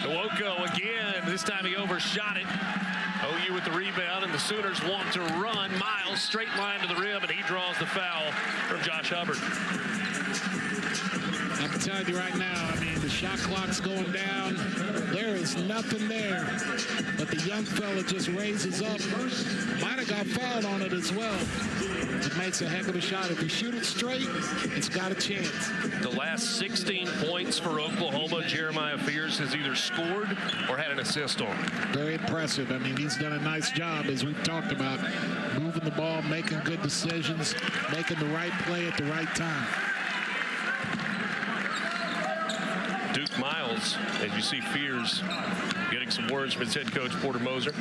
Nwoko again, this time he overshot it. OU with the rebound, and the Sooners want to run. Miles, straight line to the rim, and he draws the foul from Josh Hubbard. I'm telling you right now, I mean, the shot clock's going down. There is nothing there. But the young fella just raises up. Might have got fouled on it as well. It makes a heck of a shot. If you shoot it straight, it's got a chance. The last 16 points for Oklahoma, Jeremiah Fears has either scored or had an assist on. Very impressive. I mean, he's done a nice job, as we've talked about, moving the ball, making good decisions, making the right play at the right time. Duke Miles, as you see Fears getting some words from his head coach, Porter Moser.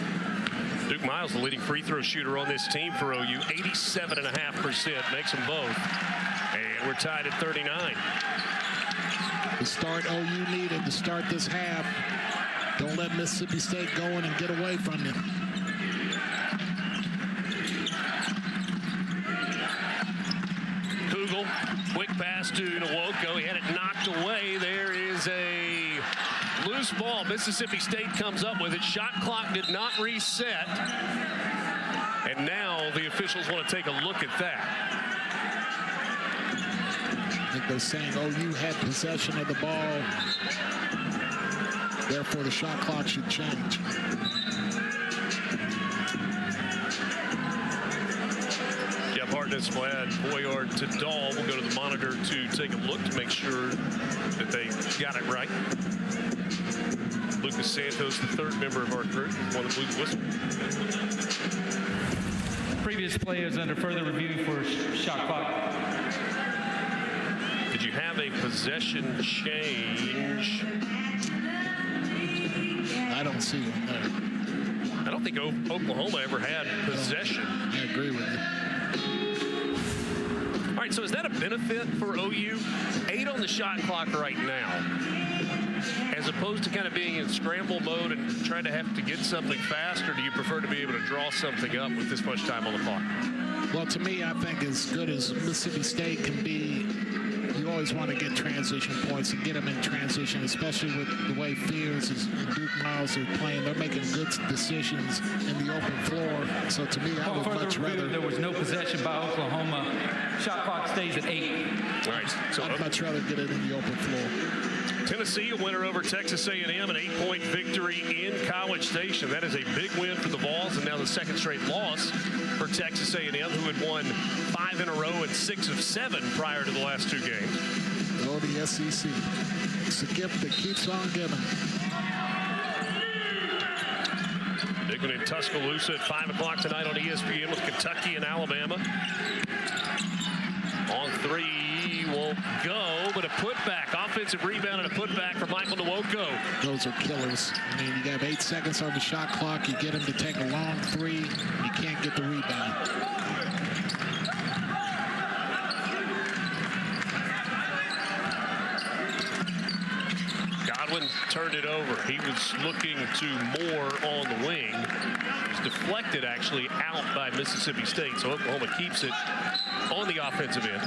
Duke Miles, the leading free throw shooter on this team for OU, 87.5%, makes them both. And we're tied at 39. The start OU needed to start this half. Don't let Mississippi State go in and get away from you. Kugel, Quick pass to Nwoko. He had it knocked away. There is a Loose ball. Mississippi State comes up with it. Shot clock did not reset. And now the officials want to take a look at that. I think they're saying, OU had possession of the ball. Therefore, the shot clock should change. Jeff Hartness will add Boyard to Dahl. We'll go to the monitor to take a look to make sure that they got it right. Lucas Santos, the third member of our crew, one that blew the whistle. Previous play is under further review for shot clock. Did you have a possession change? I don't see one there. I don't think Oklahoma ever had possession. I agree with you. All right, so is that a benefit for OU? 8 on the shot clock right now, as opposed to kind of being in scramble mode and trying to have to get something fast, or do you prefer to be able to draw something up with this much time on the clock? Well, to me, I think as good as Mississippi State can be, you always want to get transition points and get them in transition, especially with the way Fields and Duke Miles are playing. They're making good decisions in the open floor. So to me, I would much rather. There was no possession by Oklahoma. Shot clock stays at 8. All right, so I'd much rather get it in the open floor. Tennessee, a winner over Texas A&M, an 8-point victory in College Station. That is a big win for the Vols, and now the second straight loss for Texas A&M, who had won 5 in a row and 6 of 7 prior to the last 2 games. Oh, the SEC. It's a gift that keeps on giving. Big one in Tuscaloosa at 5 o'clock tonight on ESPN with Kentucky and Alabama. On 3 won't go, but a putback. Offensive rebound and a putback for Michael Nwoko. Those are killers. I mean, you have 8 seconds on the shot clock. You get him to take a long 3. You can't get the rebound. Godwin turned it over. He was looking to more on the wing. It was deflected, actually, out by Mississippi State. So Oklahoma keeps it on the offensive end.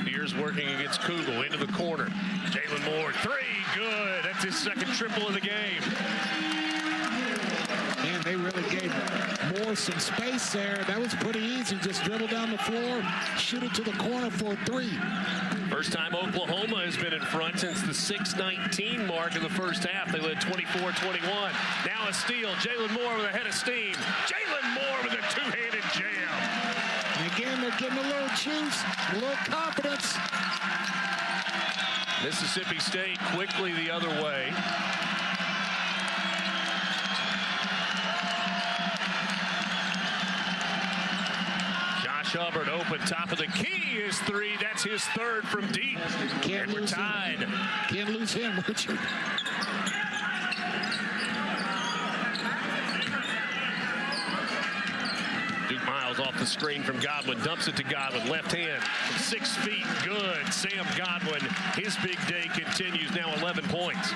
Here's working against Kugel into the corner. Jalen Moore, 3, good. That's his second triple of the game. Man, they really gave Moore some space there. That was pretty easy. Just dribble down the floor, shoot it to the corner for a 3. First time Oklahoma has been in front since the 6:19 mark in the first half. They led 24-21. Now a steal. Jalen Moore with a head of steam. Jalen Moore with a two-handed jam. And again, they're getting a little juice, a little confidence. Mississippi State quickly the other way. Hubbard open, top of the key is 3. That's his third from deep. And we're tied. Can't lose him, Richard. Duke Miles off the screen from Godwin, dumps it to Godwin, left hand, 6 feet, good. Sam Godwin, his big day continues, now 11 points.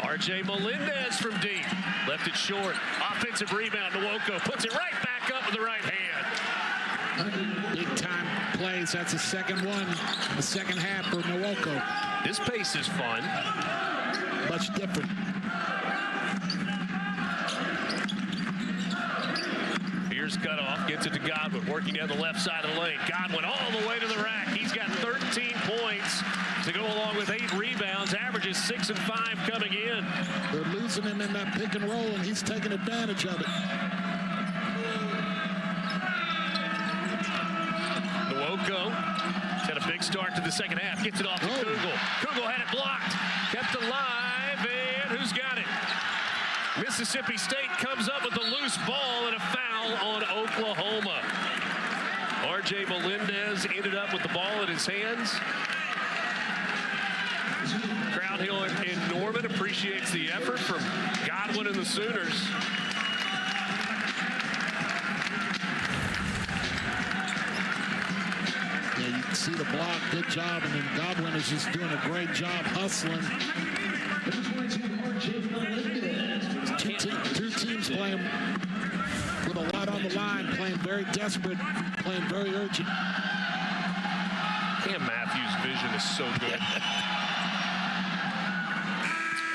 RJ Melendez from deep. Left it short. Offensive rebound. Nwoko puts it right back up with the right hand. Big time plays. That's the second one. The second half for Nwoko. This pace is fun. Much different. Here's cut off. Gets it to Godwin. Working down the left side of the lane. Godwin all the way to the rack. He's got 13 points to go along with 8 rebounds. Averages 6 and 5 coming in. They're losing him in that pick and roll, and he's taking advantage of it. Nwoko had a big start to the second half. Gets it off to Kugel. Kugel had it blocked. Kept alive, and who's got it? Mississippi State comes up with a loose ball and a foul on Oklahoma. RJ Melendez ended up with the ball in his hands. Crown Hill in Norman appreciates the effort from Godwin and the Sooners. Yeah, you can see the block, good job, and then Godwin is just doing a great job hustling. Two teams playing with a lot on the line, playing very desperate, playing very urgent. Cam Matthews' vision is so good.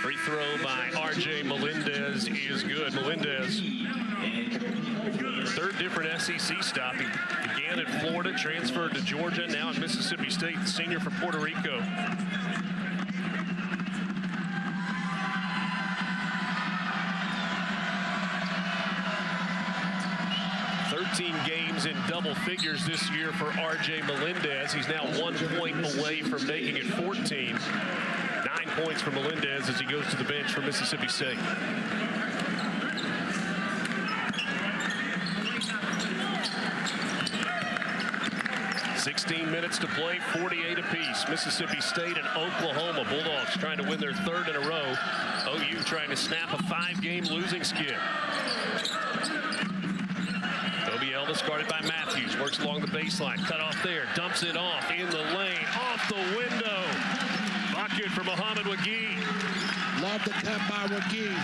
Free throw by R.J. Melendez is good. Melendez, third different SEC stop. He began at Florida, transferred to Georgia, now at Mississippi State, the senior from Puerto Rico. Games in double figures this year for R.J. Melendez. He's now 1 point away from making it 14. 9 points for Melendez as he goes to the bench for Mississippi State. Minutes to play, 48 apiece. Mississippi State and Oklahoma. Bulldogs trying to win their third in a row. OU trying to snap a 5-game losing skid. Elvis guarded by Matthews, works along the baseline, cut off there, dumps it off in the lane, off the window. Bucket for Muhammad Wagee. Love the cut by Wagee.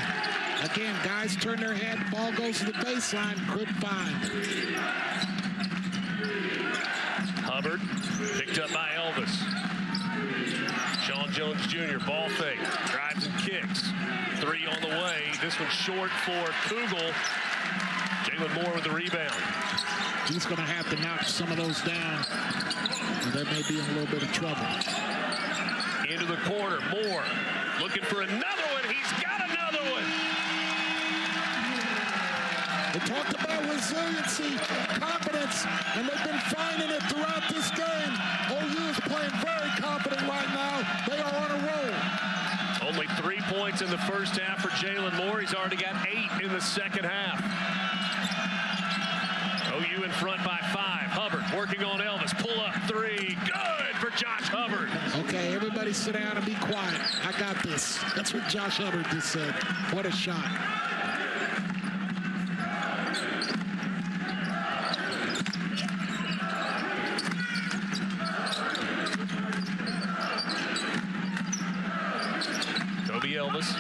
Again, guys turn their head, ball goes to the baseline, good find. Hubbard picked up by Elvis. Sean Jones Jr. ball fake, drives and kicks. 3 on the way. This one's short for Kugel. Jalen Moore with the rebound. He's going to have to knock some of those down. They may be in a little bit of trouble. Into the corner, Moore looking for another one. He's got another one. They talked about resiliency, confidence, and they've been finding it throughout this game. OU is playing very confident right now. They are on a roll. Only 3 points in the first half for Jalen Moore. He's already got 8 in the second half. OU in front by 5. Hubbard working on Elvis. Pull up 3. Good for Josh Hubbard. Okay, everybody sit down and be quiet. I got this. That's what Josh Hubbard just said. What a shot. Elvis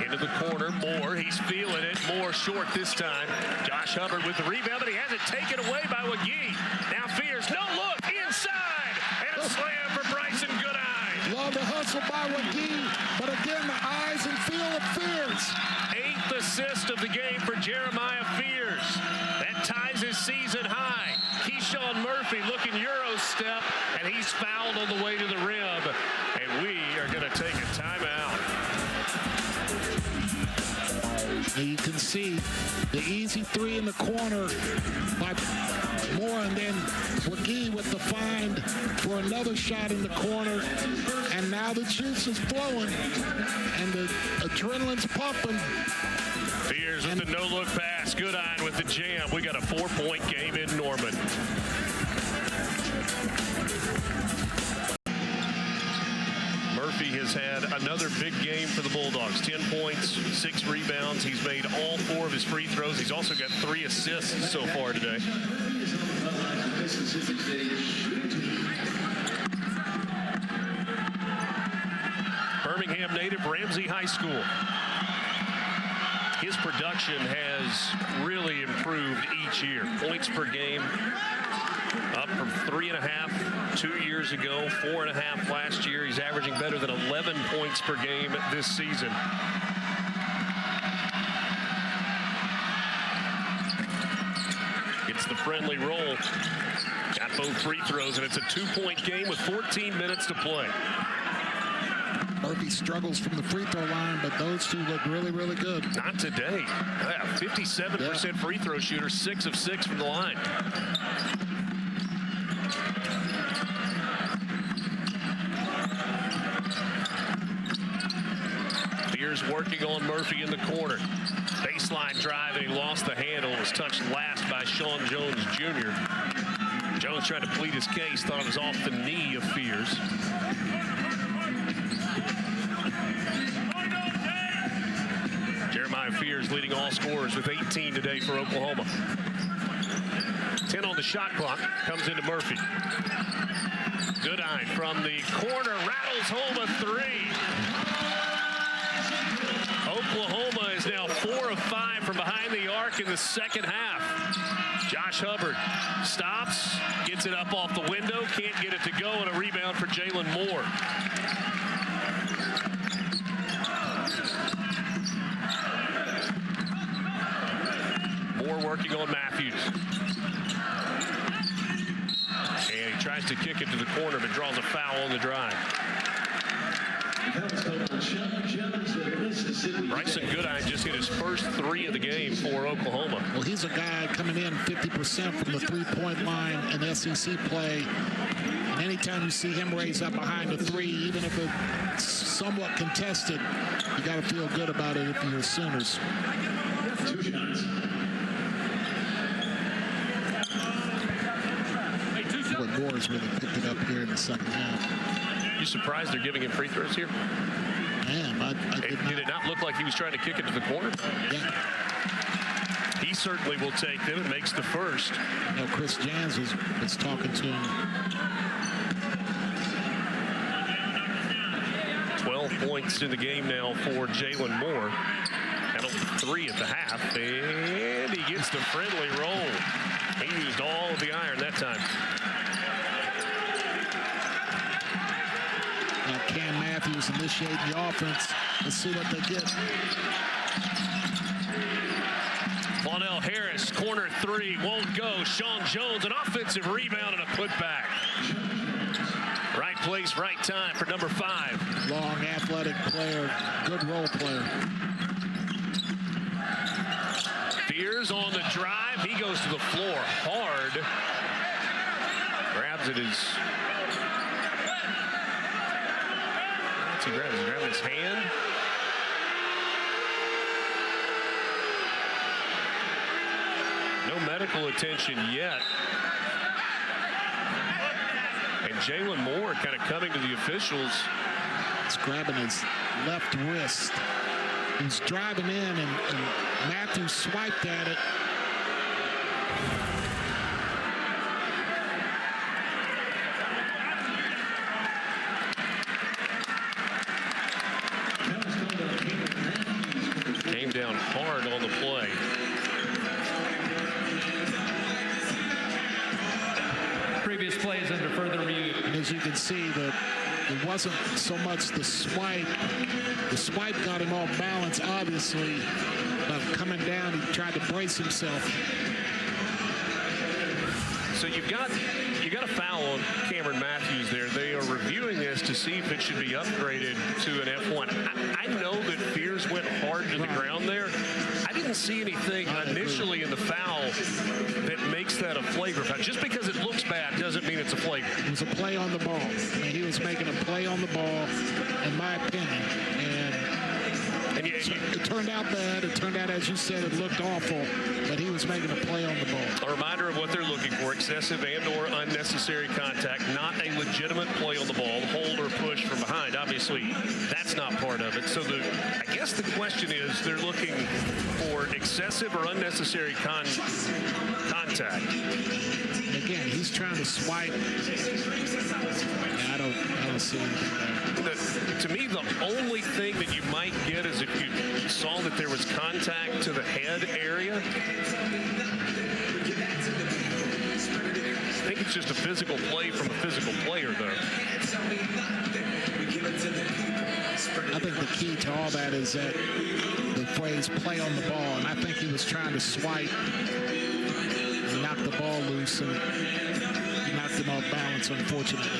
into the corner. Moore, he's feeling it. Moore short this time. Josh Hubbard with the rebound, but he has it taken away by Wagee. Now Fears, no look, inside, and a slam for Bryson Goodine. Love the hustle by Wagee, but again, the eyes and feel of Fears. 8th assist of the game for Jeremiah Fears. That ties his season high. Keyshawn Murphy looking Euro step, and he's fouled on the way to the rim. And we are going to take a timeout. You can see the easy 3 in the corner by Moore, and then Wagee with the find for another shot in the corner. And now the juice is flowing, and the adrenaline's pumping. Fears with the no-look pass. Goodine with the jam. We got a 4-point game in Norman. Murphy has had another big game for the Bulldogs. 10 points, 6 rebounds. He's made all 4 of his free throws. He's also got 3 assists so far today. Birmingham native, Ramsey High School. His production has really improved each year. Points per game up from 3.5 2 years ago, 4.5 last year. He's averaging better than 11 points per game this season. It's the friendly roll. Got both free throws, and it's a 2-point game with 14 minutes to play. Murphy struggles from the free throw line, but those two look really, really good. Not today. 57% free throw shooter, 6 of 6 from the line. Fears working on Murphy in the corner. Baseline driving, lost the handle, was touched last by Sean Jones Jr. Jones trying to plead his case, thought it was off the knee of Fears. Jeremiah Fears leading all scorers with 18 today for Oklahoma. 10 on the shot clock, comes into Murphy. Goodine from the corner, rattles home a 3. Oklahoma is now 4 of 5 from behind the arc in the second half. Josh Hubbard stops, gets it up off the window, can't get it to go, and a rebound for Jalen Moore. Moore working on Matthews. And he tries to kick it to the corner, but draws a foul on the drive. Bryson Goodine just hit his first 3 of the game for Oklahoma. Well, he's a guy coming in 50% from the three-point line in SEC play. And anytime you see him raise up behind the 3, even if it's somewhat contested, you got to feel good about it if you're Sooners. 2 shots. But Moore's really picked it up here in the second half. You surprised they're giving him free throws here? Man, Did it not look like he was trying to kick it to the corner? Yeah. He certainly will take them and makes the first. You know, Chris Jans was talking to him. 12 points in the game now for Jalen Moore. Had only 3 at the half, and he gets the friendly roll. He used all of the iron that time. Now Cam Matthews initiating the offense. Let's see what they get. Vonell Harris, corner 3, won't go. Sean Jones, an offensive rebound and a putback. Right place, right time for number 5. Long, athletic player, good role player. Fears on the drive. He goes to the floor hard. Grabs it as... What's he grabbing? He's grabbing his hand. No medical attention yet. And Jalen Moore kind of coming to the officials. He's grabbing his left wrist. He's driving in, and Matthews swiped at it. Came down hard on the play. Previous plays under further review. And as you can see, that it wasn't so much the swipe. The swipe got him off balance, obviously, but coming down, he tried to brace himself. So you got a foul on Cameron Matthews there. They are reviewing this to see if it should be upgraded to an F1. I know that Fears went hard to the ground there. I didn't see anything initially in the foul that makes that a flagrant foul. Just because it looks bad doesn't mean it's a flagrant. It was a play on the ball. I mean, he was making a play on the ball, in my opinion. And it turned out bad. It turned out, as you said, it looked awful, but he was making a play on the ball. A reminder of what they're looking for: excessive and/or unnecessary contact, not a legitimate play on the ball, hold or push from behind. Obviously, that's not part of it. So I guess the question is, they're looking for excessive or unnecessary contact. Again, he's trying to swipe. I don't see anything there. To me, the only thing that you might get is if you saw that there was contact to the head area. I think it's just a physical play from a physical player, though. I think the key to all that is that the phrase play on the ball, and I think he was trying to swipe and knock the ball loose, and he knocked him off balance, unfortunately.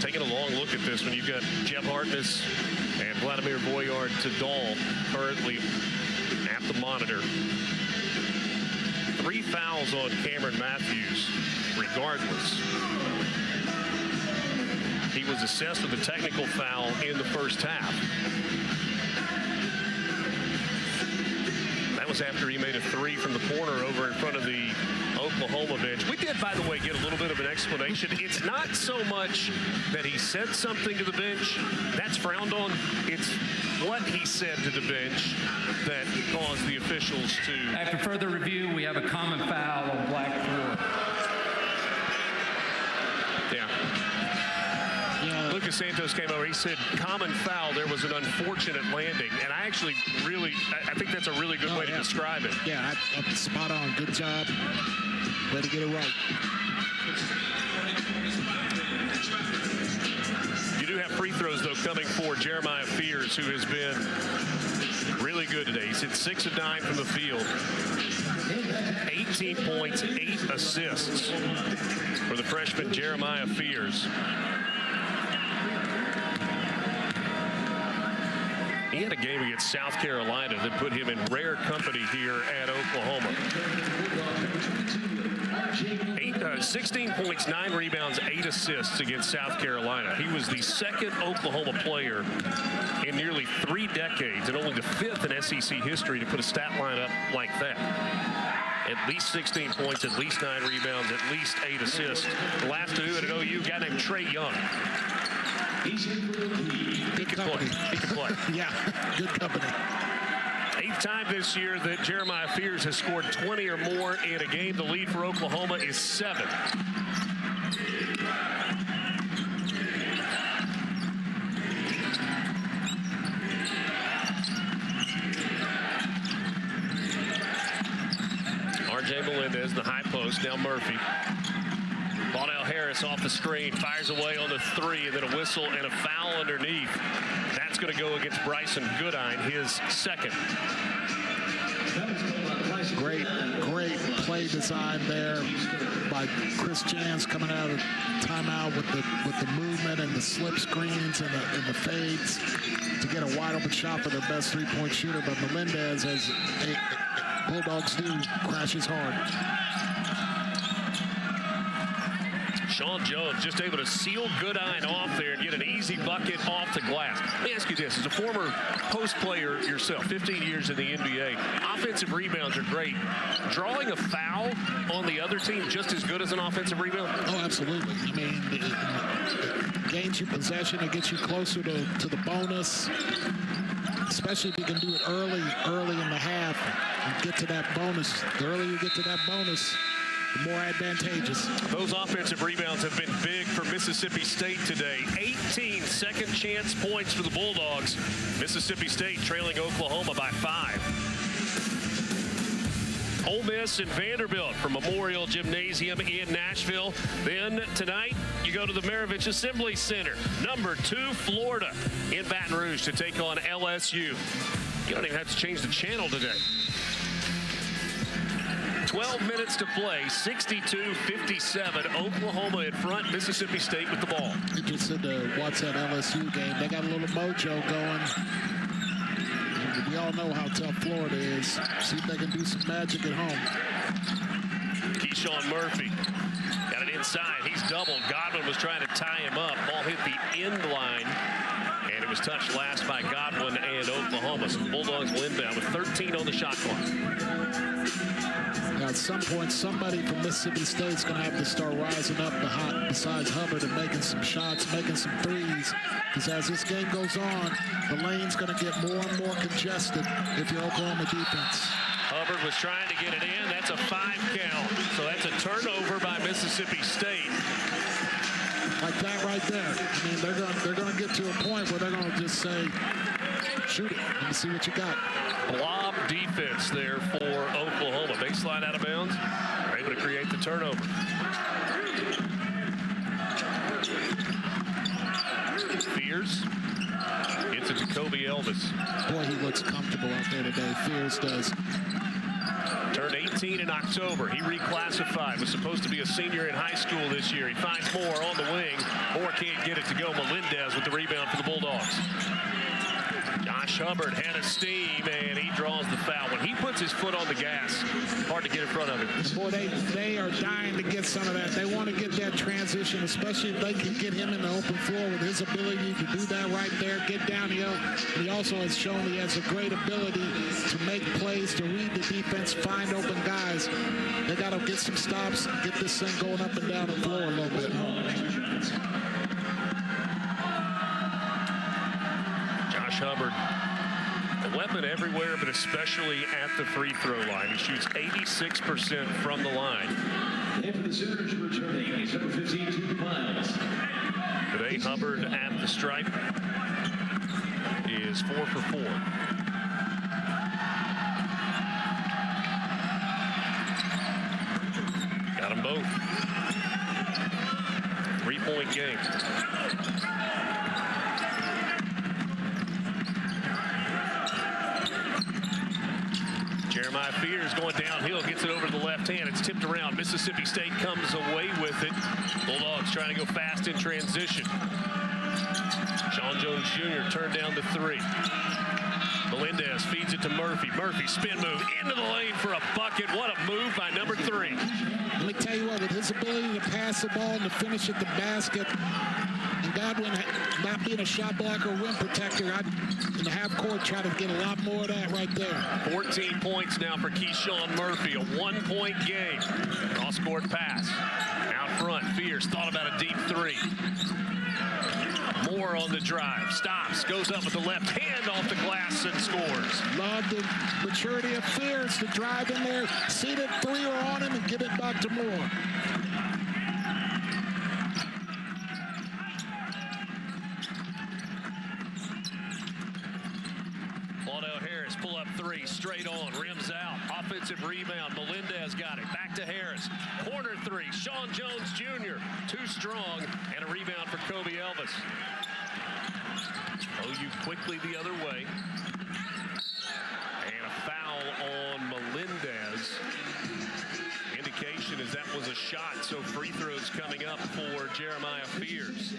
Taking a long look at this one, you've got Jeff Hartness and Vladimir Voyard-Tadal currently at the monitor. 3 fouls on Cameron Matthews, regardless. He was assessed with a technical foul in the first half. That was after he made a 3 from the corner over in front of the Oklahoma bench. We did, by the way, get a little bit of an explanation. It's not so much that he said something to the bench. That's frowned on. It's what he said to the bench that caused the officials to... After further review, we have a common foul on Black 4. Yeah. Lucas Santos came over. He said, common foul, there was an unfortunate landing. And I actually I think that's a really good way to describe it. Yeah, spot on. Good job. Way to get it right. You do have free throws, though, coming for Jeremiah Fears, who has been really good today. He's hit 6 of 9 from the field. 18 points, 8 assists for the freshman Jeremiah Fears. He had a game against South Carolina that put him in rare company here at Oklahoma. 16 points, 9 rebounds, 8 assists against South Carolina. He was the second Oklahoma player in nearly 3 decades and only the 5th in SEC history to put a stat line up like that. At least 16 points, at least 9 rebounds, at least 8 assists. The last 2 at an OU, a guy named Trey Young. He can play. He can play. Yeah, good company. 8th time this year that Jeremiah Fears has scored 20 or more in a game. The lead for Oklahoma is 7. R.J. Melendez, the high post. Now Murphy. Bonnell Harris off the screen, fires away on the 3, and then a whistle and a foul underneath. That's going to go against Bryson Goodine, his second. Great play design there by Chris Jans coming out of timeout with the movement and the slip screens and the fades to get a wide open shot for their best 3-point shooter. But Melendez, as Bulldogs do, crashes hard. Sean Jones just able to seal Goodine off there and get an easy bucket off the glass. Let me ask you this, as a former post player yourself, 15 years in the NBA, offensive rebounds are great. Drawing a foul on the other team just as good as an offensive rebound? Oh, absolutely. I mean, it gains you possession. It gets you closer to the bonus, especially if you can do it early in the half and get to that bonus. The earlier you get to that bonus, the more advantageous. Those offensive rebounds have been big for Mississippi State today. 18 second chance points for the Bulldogs. Mississippi State trailing Oklahoma by 5. Ole Miss and Vanderbilt from Memorial Gymnasium in Nashville. Then tonight, you go to the Maravich Assembly Center. Number 2, Florida in Baton Rouge to take on LSU. You don't even have to change the channel today. 12 minutes to play, 62-57. Oklahoma in front, Mississippi State with the ball. You just said to watch that LSU game. They got a little mojo going. We all know how tough Florida is. See if they can do some magic at home. Keyshawn Murphy got it inside. He's doubled. Godwin was trying to tie him up. Ball hit the end line, and it was touched last by Godwin and Oklahoma. So the Bulldogs will inbound with 13 on the shot clock. Now, at some point, somebody from Mississippi State is going to have to start rising up besides Hubbard and making some shots, making some threes. Because as this game goes on, the lane's going to get more and more congested if you're Oklahoma defense. Hubbard was trying to get it in. That's a 5 count. So that's a turnover by Mississippi State. Like that right there. I mean, they're going to get to a point where they're going to just say, shoot it. Let me see what you got. Blob defense there for Oklahoma. Baseline out of bounds. They're able to create the turnover. Fears gets it to Kobe Elvis. Boy, he looks comfortable out there today. Fears does. Turned 18 in October. He reclassified. Was supposed to be a senior in high school this year. He finds Moore on the wing. Moore can't get it to go. Melendez with the rebound for the Bulldogs. Josh Hubbard had a steam, and he draws the foul. When he puts his foot on the gas, hard to get in front of him. Boy, they are dying to get some of that. They want to get that transition, especially if they can get him in the open floor with his ability to do that right there, get downhill. And he also has shown he has a great ability to make plays, to read the defense, find open guys. They got to get some stops, get this thing going up and down the floor a little bit. Josh Hubbard, a weapon everywhere, but especially at the free throw line. He shoots 86% from the line. And for the Sooners returning is number 15, Miles. Today today. Hubbard at the stripe is 4 for 4. Got them both. 3-point game. Jeremiah Fears going downhill, gets it over to the left hand. It's tipped around. Mississippi State comes away with it. Bulldogs trying to go fast in transition. Sean Jones Jr. turned down to 3. Melendez feeds it to Murphy. Murphy spin move into the lane for a bucket. What a move by number 3. Let me tell you what, with his ability to pass the ball and to finish at the basket, and Godwin not being a shot blocker or rim protector, I'd, in the half court, try to get a lot more of that right there. 14 points now for Keyshawn Murphy, a 1-point game. Cross-court pass. Out front, Fierce thought about a deep 3. Moore on the drive, stops, goes up with the left hand off the glass and scores. Love the maturity of Fierce to drive in there, see that 3 are on him and give it back to Moore. Pull up 3, straight on, rims out, offensive rebound. Melendez got it, back to Harris. Corner 3, Sean Jones Jr. too strong, and a rebound for Kobe Elvis. OU quickly the other way. And a foul on Melendez. Indication is that was a shot, so free throws coming up for Jeremiah Fears.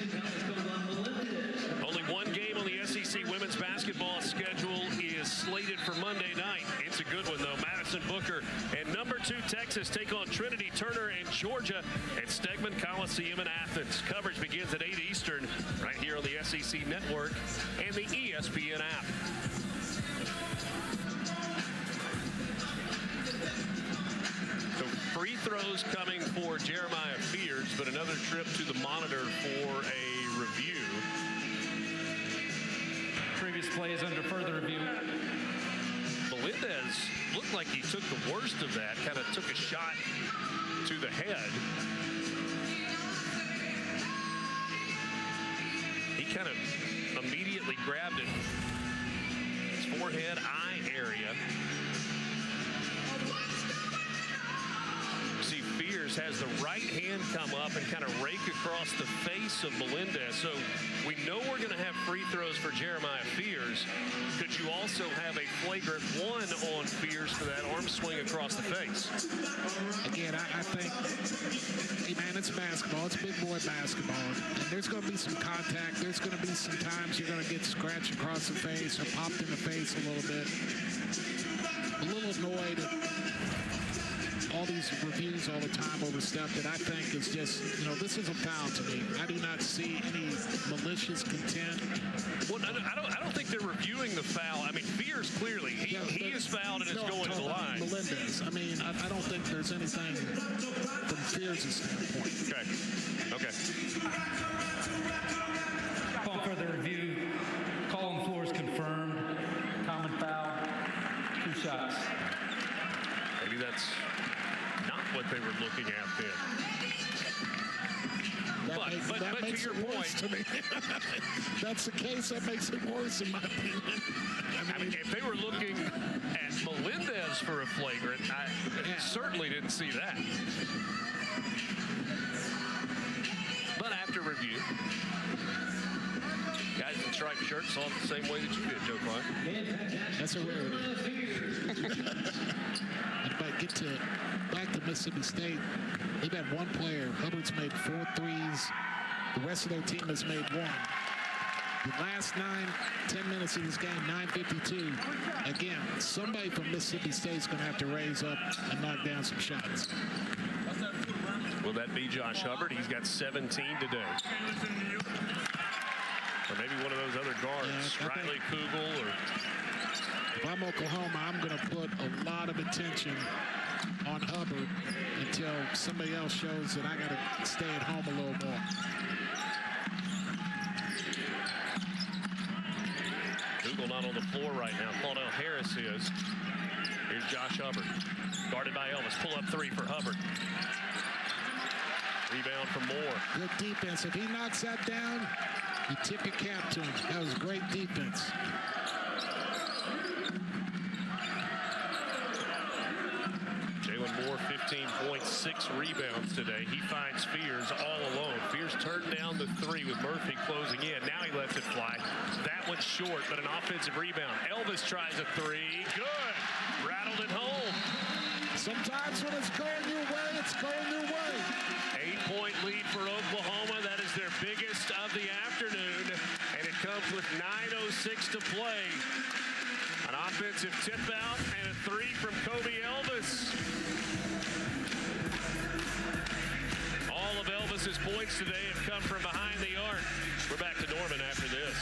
Only one game on the SEC women's basketball schedule is slated for Monday night. It's a good one, though. Madison Booker and number 2 Texas take on Trinity Turner and Georgia at Stegman Coliseum in Athens. Coverage begins at 8 Eastern right here on the SEC Network and the ESPN app. So free throws coming for Jeremiah Fears, but another trip to the monitor for a review. Previous plays under further review. Melendez looked like he took the worst of that, kind of took a shot to the head. He kind of immediately grabbed it. His forehead, eye area. See, Fears has the right hand come up and kind of rake across the face of Melendez. So we know we're going to have free throws for Jeremiah Fears. Could you also have a flagrant 1 on Fears for that arm swing across the face? Again, I think, hey man, it's basketball. It's big boy basketball. And there's going to be some contact. There's going to be some times you're going to get scratched across the face or popped in the face a little bit. A little annoyed at all these reviews all the time over stuff that I think is just, this is a foul to me. I do not see any malicious content. Well, I don't think they're reviewing the foul. I mean, Fears clearly, he is fouled and is going to the line. Melendez. I mean, I don't think there's anything from Fears' standpoint. Okay. Upon further review, call on the floor is confirmed. Common foul, 2 shots. Maybe that's not what they were looking at then. But to your point, to me. That's the case. That makes it worse, in my opinion. I mean, if they were looking at Melendez for a flagrant, I certainly didn't see that. But after review, guys in striped shirts saw it the same way that you did, Joe Clark. That's a rarity. If I get back to Mississippi State, they've had 1 player. Hubbard's made 4 threes. The rest of their team has made 1. The last 9-10 minutes of this game, 9:52. Again, somebody from Mississippi State is going to have to raise up and knock down some shots. Will that be Josh Hubbard? He's got 17 today. Or maybe one of those other guards, Riley Kugel. Or if I'm Oklahoma, I'm going to put a lot of attention on Hubbard until somebody else shows that I got to stay at home a little more. Kugel not on the floor right now. Claudell Harris is. Here's Josh Hubbard. Guarded by Elvis. Pull up 3 for Hubbard. Rebound for Moore. Good defense. If he knocks that down, you tip your cap to him. That was great defense. Jalen Moore, 15 points, 6 rebounds today. He finds Fears all alone. Fears turned down the 3 with Murphy closing in. Now he lets it fly. That one's short, but an offensive rebound. Elvis tries a 3. Good. Rattled it home. Sometimes when it's going your way, it's going your way. 8-point lead for Oklahoma. That is their biggest of the afternoon, and it comes with 9:06 to play. An offensive tip out and a 3 from Kobe Elvis. All of Elvis's points today have come from behind the arc. We're back to Norman after this.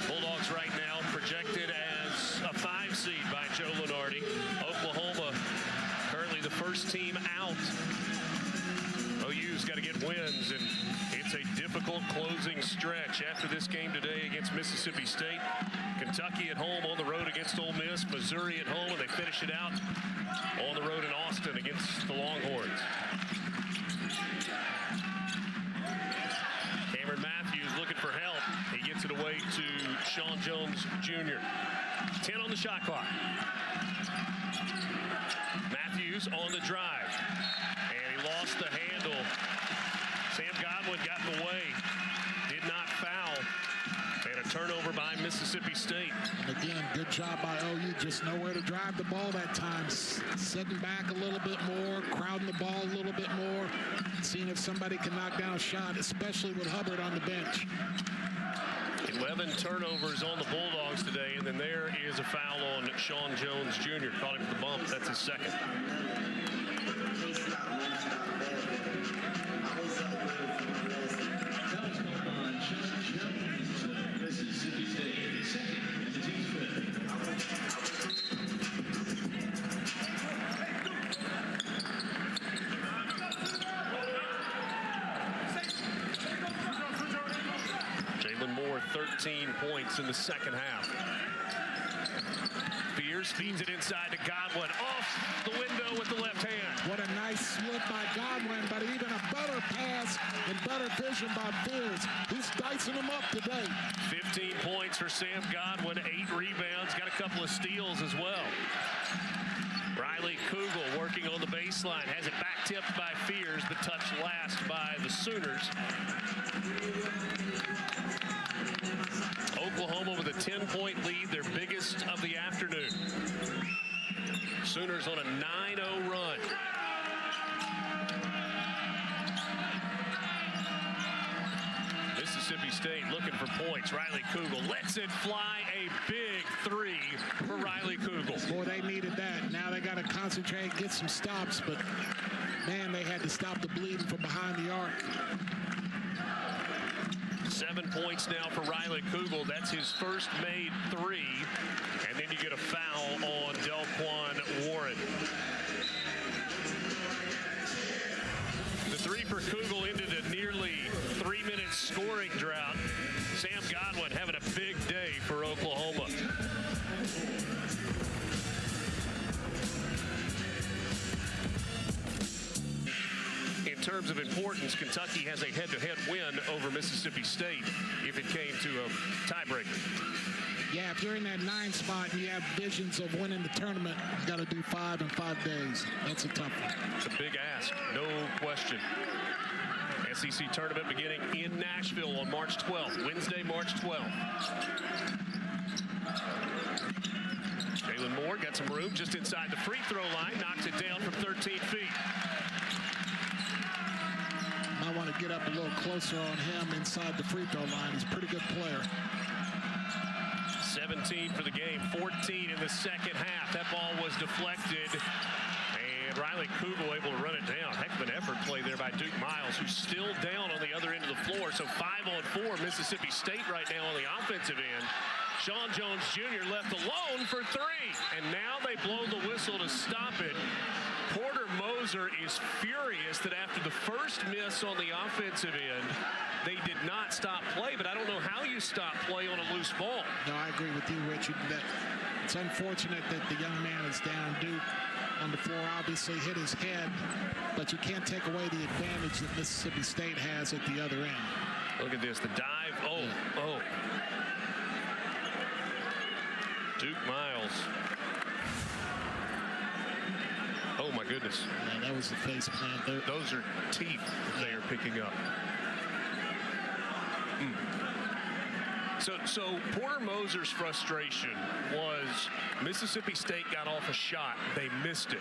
Bulldogs right now projected as a 5 seed by Joe Lunardi. Oklahoma currently the first team out. OU's got to get wins, and it's a difficult closing stretch after this game today against Mississippi State. Kentucky at home, on the road against Ole Miss. Missouri at home, and they finish it out on the road in Austin against the Longhorns. Cameron Matthews looking for help. He gets it away to Sean Jones Jr. 10 on the shot clock. Matthews on the drive. And he lost the handle. Sam Godwin got in the way. Did not foul. And a turnover by Mississippi State. Again, good job by OU. Just nowhere to drive the ball that time. Sitting back a little bit more, crowding the ball a little bit more, seeing if somebody can knock down a shot, especially with Hubbard on the bench. 11 turnovers on the Bulldogs today, and then there is a foul on Sean Jones Jr. Caught him for the bump. That's his second. Mississippi State, second, and the team's fifth. Jalen Moore, 13 points in the second half. Fears feeds it inside to Godwin. Off the window with the left hand. What a nice slip by Godwin, but even a better pass and better vision by Fears. He's dicing them up today. 15 points for Sam Godwin, 8 rebounds, got a couple of steals as well. Riley Kugel working on the baseline, has it back tipped by Fears, but touched last by the Sooners. Oklahoma with a 10-point lead, their biggest of the afternoon. Sooners on a 9-0 run. Mississippi State looking for points. Riley Kugel lets it fly. A big 3 for Riley Kugel. Boy, they needed that. Now they got to concentrate, get some stops, but man, they had to stop the bleeding from behind the arc. 7 points now for Riley Kugel. That's his first made 3. And then you get a foul on Delquan Warren. The 3 for Kugel ended a nearly 3-minute scoring drought. Sam Godwin having a big day for Oklahoma. In terms of importance, Kentucky has a head-to-head win over Mississippi State if it came to a tiebreaker. Yeah, if you're in that 9 spot and you have visions of winning the tournament, you got to do 5 in 5 days. That's a tough one. It's a big ask, no question. SEC tournament beginning in Nashville on March 12th, Wednesday, March 12th. Jalen Moore got some room just inside the free throw line, knocks it down from 13 feet. Might want to get up a little closer on him inside the free throw line. He's a pretty good player. 17 for the game, 14 in the second half. That ball was deflected, and Riley Kugel able to run it down. Heck of an effort play there by Duke Miles, who's still down on the other end of the floor. So 5-on-4 Mississippi State right now on the offensive end. Sean Jones Jr. left alone for 3, and now they blow the whistle to stop it. Porter Moser is furious that after the first miss on the offensive end, they did not stop play, but I don't know how you stop play on a loose ball. No, I agree with you, Richard. That it's unfortunate that the young man is down. Duke on the floor, obviously hit his head, but you can't take away the advantage that Mississippi State has at the other end. Look at this, the dive. Oh. Duke Miles. Oh, my goodness. Yeah, that was the face plant. Those are teeth they are picking up. So Porter Moser's frustration was Mississippi State got off a shot. They missed it.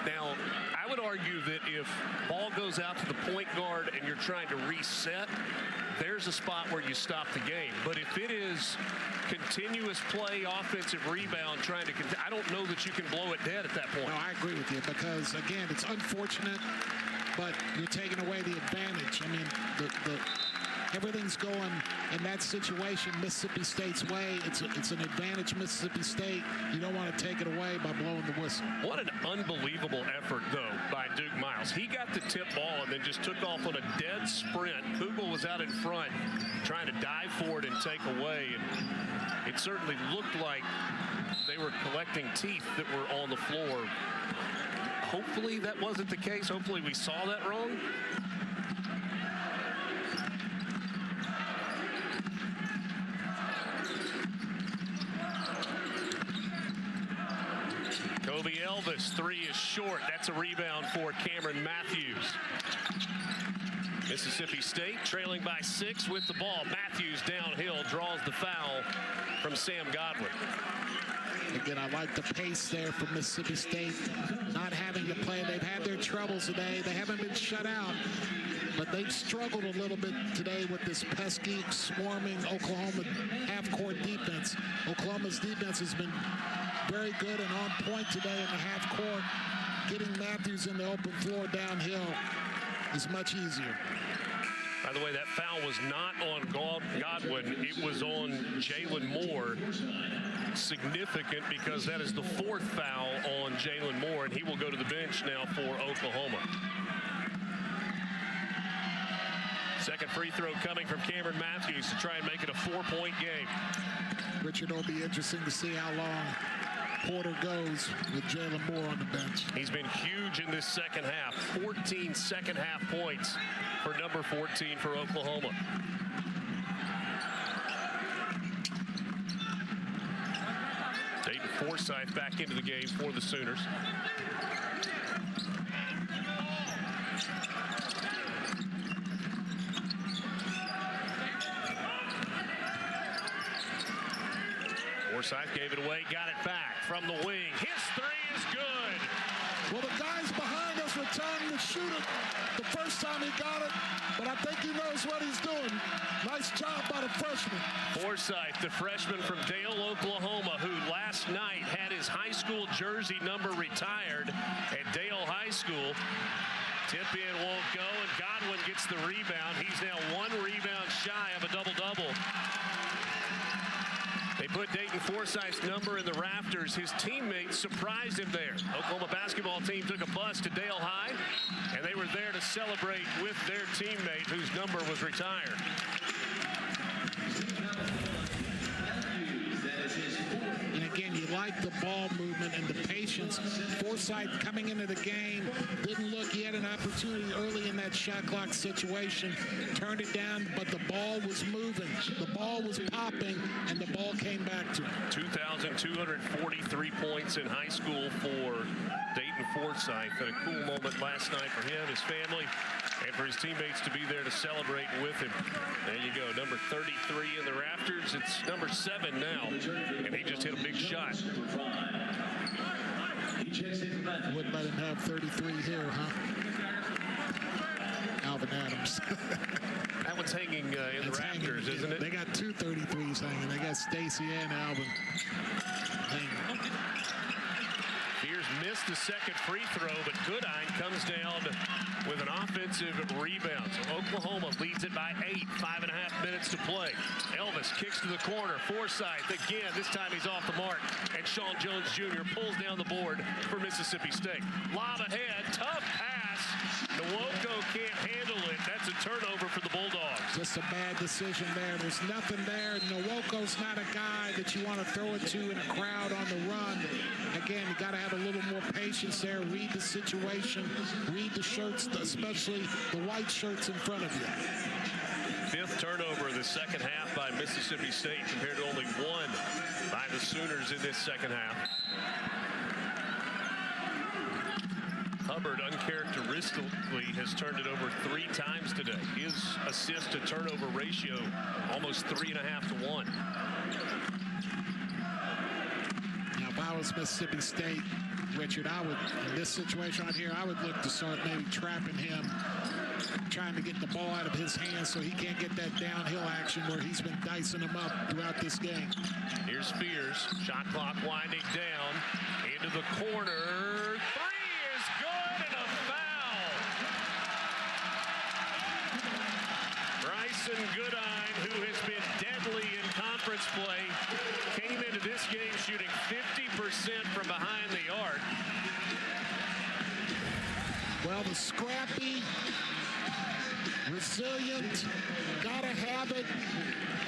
Now, I would argue that if ball goes out to the point guard and you're trying to reset, there's a spot where you stop the game. But if it is continuous play, offensive rebound, trying to I don't know that you can blow it dead at that point. No, I agree with you because, again, it's unfortunate, but you're taking away the advantage. I mean, everything's going in that situation Mississippi State's way. It's an advantage Mississippi State. You don't want to take it away by blowing the whistle. What an unbelievable effort, though, by Duke Miles. He got the tip ball and then just took off on a dead sprint. Kugel was out in front trying to dive for it and take away. And it certainly looked like they were collecting teeth that were on the floor. Hopefully that wasn't the case. Hopefully we saw that wrong. Kobe Elvis, three is short. That's a rebound for Cameron Matthews. Mississippi State trailing by 6 with the ball. Matthews downhill draws the foul from Sam Godwin. Again, I like the pace there for Mississippi State, not having to play. They've had their troubles today. They haven't been shut out, but they've struggled a little bit today with this pesky, swarming Oklahoma half-court defense. Oklahoma's defense has been very good and on point today in the half-court. Getting Matthews in the open floor downhill is much easier. By the way, that foul was not on Godwin. It was on Jalen Moore. Significant because that is the 4th foul on Jalen Moore, and he will go to the bench now for Oklahoma. Second free throw coming from Cameron Matthews to try and make it a 4-point game. Richard, it'll be interesting to see how long Porter goes with Jalen Moore on the bench. He's been huge in this second half. 14 second half points for number 14 for Oklahoma. Dayton Forsythe back into the game for the Sooners. Forsythe gave it away, got it back from the wing. His three is good. Well, the guys behind us were trying to shoot it the first time he got it, but I think he knows what he's doing. Nice job by the freshman. Forsythe, the freshman from Dale, Oklahoma, who last night had his high school jersey number retired at Dale High School. Tip in won't go, and Godwin gets the rebound. He's now 1 rebound shy of a double-double. They put Dayton Forsythe's number in the rafters. His teammates surprised him there. Oklahoma basketball team took a bus to Dale High, and they were there to celebrate with their teammate whose number was retired. And again, you like the ball movement and the patience. Forsythe coming into the game, didn't look, he had an opportunity early in that shot clock situation, turned it down, but the ball was moving. The ball was popping, and the ball came back to him. 2,243 points in high school for Dayton Forsythe. And a cool moment last night for him, his family, and for his teammates to be there to celebrate with him. There you go, number 33 in the rafters. It's number 7 now, and he just hit a big shot. Wouldn't let him have 33 here, huh? Alvin Adams. That one's hanging in the rafters, isn't it? They got 2 33s hanging. They got Stacy and Alvin hanging. Fears missed the second free throw, but Goodine comes down with an offensive rebound. So Oklahoma leads it by 8, 5.5 minutes to play. Elvis kicks to the corner. Forsythe again. This time he's off the mark. And Sean Jones Jr. pulls down the board for Mississippi State. Lob ahead. Tough pass. Nwoko can't handle it. That's a turnover for the Bulldogs. Just a bad decision there. There's nothing there. Nwoko's not a guy that you want to throw it to in a crowd on the run. Again, you got to have a little more patience there. Read the situation. Read the shirts, especially the white shirts in front of you. Fifth turnover of the second half by Mississippi State compared to only one by the Sooners in this second half. Hubbard uncharacteristically has turned it over 3 times today. His assist to turnover ratio almost 3.5 to 1. Now, if I was Mississippi State, Richard, I would, in this situation right here, I would look to start maybe trapping him, trying to get the ball out of his hands so he can't get that downhill action where he's been dicing him up throughout this game. Here's Fears. Shot clock winding down into the corner. 3 is good and a foul. Bryson Goodine, who has been deadly in conference play, came into this game shooting 50% from behind the arc. Well, the scrappy, resilient, gotta have it.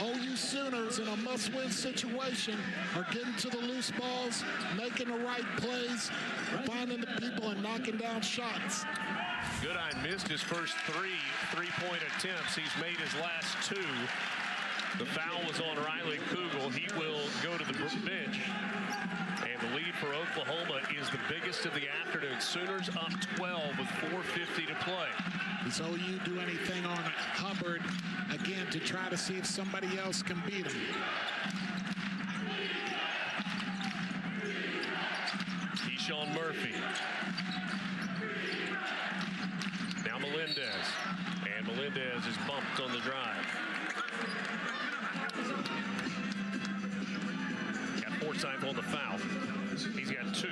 OU Sooners in a must-win situation are getting to the loose balls, making the right plays, finding the people and knocking down shots. Goodine missed his first 3 three-point attempts. He's made his last 2. The foul was on Riley Kugel. He will go to the bench. And the lead for Oklahoma is the biggest of the afternoon. Sooners up 12 with 4:50 to play. Does OU do anything on Hubbard again to try to see if somebody else can beat him? Keyshawn Murphy. Now Melendez. And Melendez is bumped on the drive. Got Forsythe on the foul. He's got 2.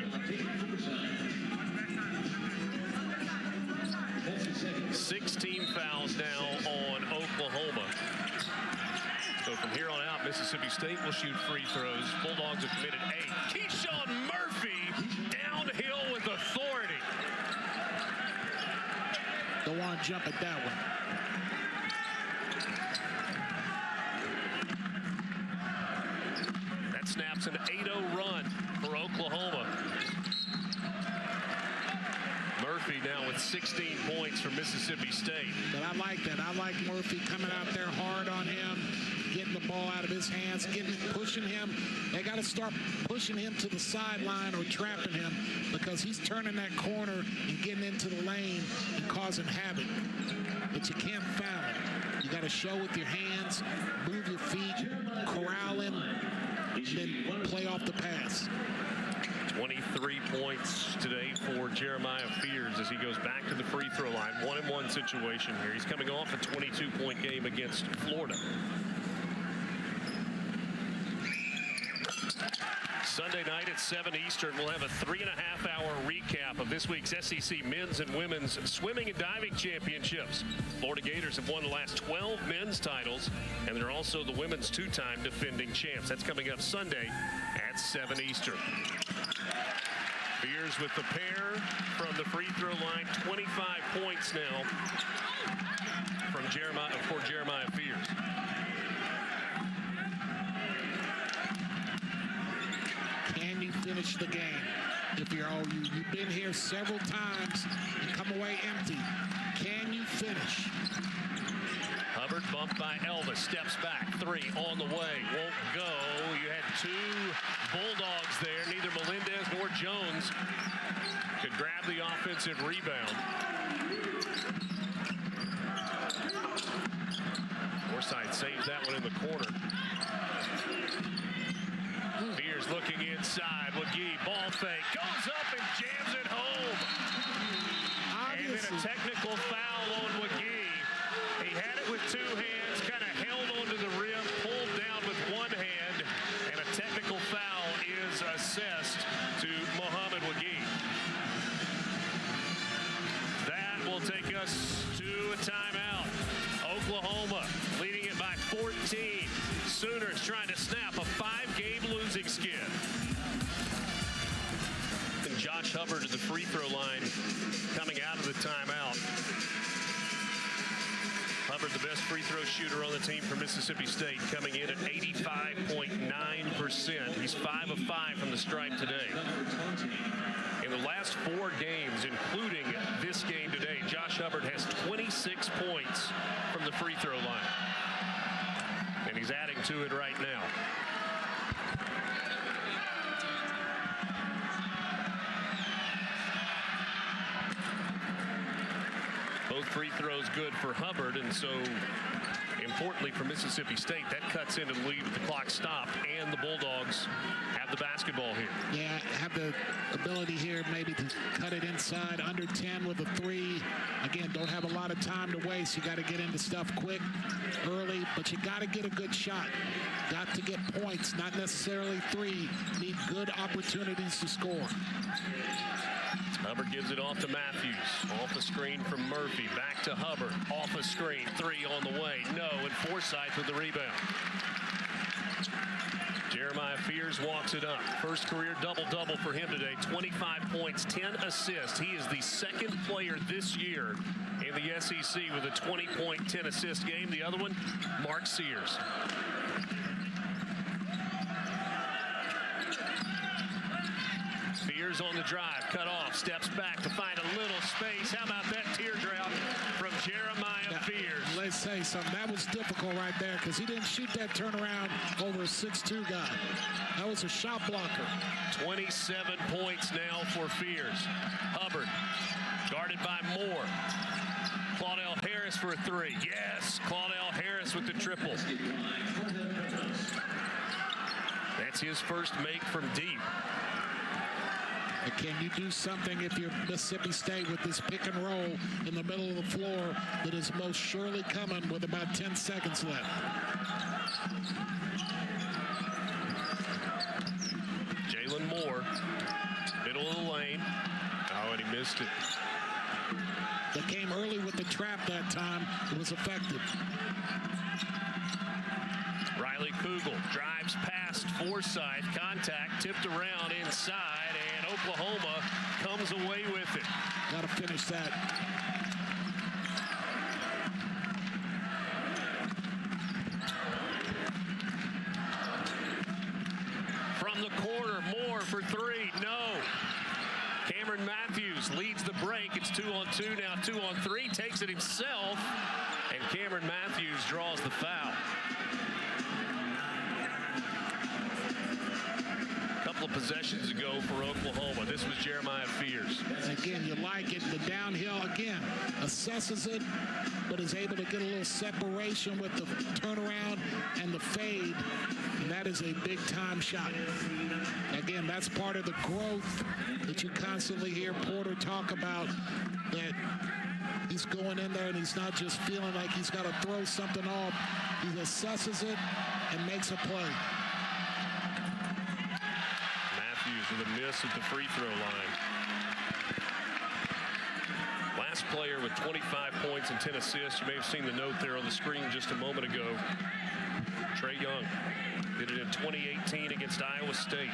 16 fouls now on Oklahoma. So from here on out, Mississippi State will shoot free throws. Bulldogs have committed 8. Keyshawn Murphy downhill with authority. Don't want to jump at that one. That snaps an 8-0 run for Oklahoma. Murphy now with 16 points for Mississippi State. But I like that. I like Murphy coming out there hard on him, getting the ball out of his hands, pushing him. They got to start pushing him to the sideline or trapping him because he's turning that corner and getting into the lane and causing havoc. But you can't foul him. You got to show with your hands, move your feet, corral him, then play off the pass. 23 points today for Jeremiah Fears as he goes back to the free throw line. 1-and-1 situation here. He's coming off a 22-point game against Florida. Sunday night at 7 Eastern, we'll have a 3.5-hour recap of this week's SEC men's and women's swimming and diving championships. Florida Gators have won the last 12 men's titles, and they're also the women's 2-time defending champs. That's coming up Sunday at 7 Eastern. Fears with the pair from the free throw line. 25 points now from Jeremiah Fears. Can you finish the game? If you're OU, you've been here several times and come away empty. Can you finish? Hubbard bumped by Elvis, steps back, 3 on the way, won't go. You had 2 Bulldogs there. Neither Melendez nor Jones could grab the offensive rebound. Forsythe saves that one in the corner. Fears looking inside. McGee, ball fake, goes up and jams it home. And then a technical foul on McGee. He had it with 2 hands, kind of held onto the rim, pulled down with 1 hand, and a technical foul is assessed to Mohamed McGee. That will take us to a timeout. Oklahoma leading it by 14. Sooners trying to snap a 5-game losing skid. And Josh Hubbard at the free throw line coming out of the timeout. Hubbard, the best free throw shooter on the team for Mississippi State, coming in at 85.9%. He's 5 of 5 from the stripe today. In the last 4 games, including this game today, Josh Hubbard has 26 points from the free throw line. And he's adding to it right now. Both free throws good for Hubbard, and so importantly for Mississippi State, that cuts into the lead with the clock stopped, and the Bulldogs have the basketball here. Yeah, have the ability here maybe to cut it inside under 10 with a 3. Again, don't have a lot of time to waste. You got to get into stuff quick, early, but you got to get a good shot. Got to get points, not necessarily 3. Need good opportunities to score. Hubbard gives it off to Matthews. Off a screen from Murphy. Back to Hubbard. Off a screen. 3 on the way. No, and Forsythe with the rebound. Jeremiah Fears walks it up. First career double-double for him today. 25 points, 10 assists. He is the second player this year in the SEC with a 20-point, 10-assist game. The other one, Mark Sears. Fears on the drive, cut off, steps back to find a little space. How about that teardrop from Jeremiah Fears? Let's say something. That was difficult right there because he didn't shoot that turnaround over a 6'2" guy. That was a shot blocker. 27 points now for Fears. Hubbard guarded by Moore. Claudell Harris for a 3. Yes, Claudell Harris with the triple. That's his first make from deep. Can you do something if you're Mississippi State with this pick and roll in the middle of the floor that is most surely coming with about 10 seconds left? Jalen Moore, middle of the lane. Oh, and he missed it. They came early with the trap that time. It was effective. Riley Kugel drives past Forsythe. Contact tipped around inside, and Oklahoma comes away with it. Got to finish that. From the corner, Moore for 3. No. Cameron Matthews leads the break. It's 2-on-2 now, 2-on-3. Takes it himself, and Cameron Matthews draws the foul. Couple of possessions ago for Oklahoma. This was Jeremiah Fears. Again, you like it. The downhill, again, assesses it, but is able to get a little separation with the turnaround and the fade. And that is a big-time shot. Again, that's part of the growth that you constantly hear Porter talk about, that he's going in there and he's not just feeling like he's got to throw something off. He assesses it and makes a play. With a miss at the free throw line. Last player with 25 points and 10 assists. You may have seen the note there on the screen just a moment ago. Trae Young did it in 2018 against Iowa State.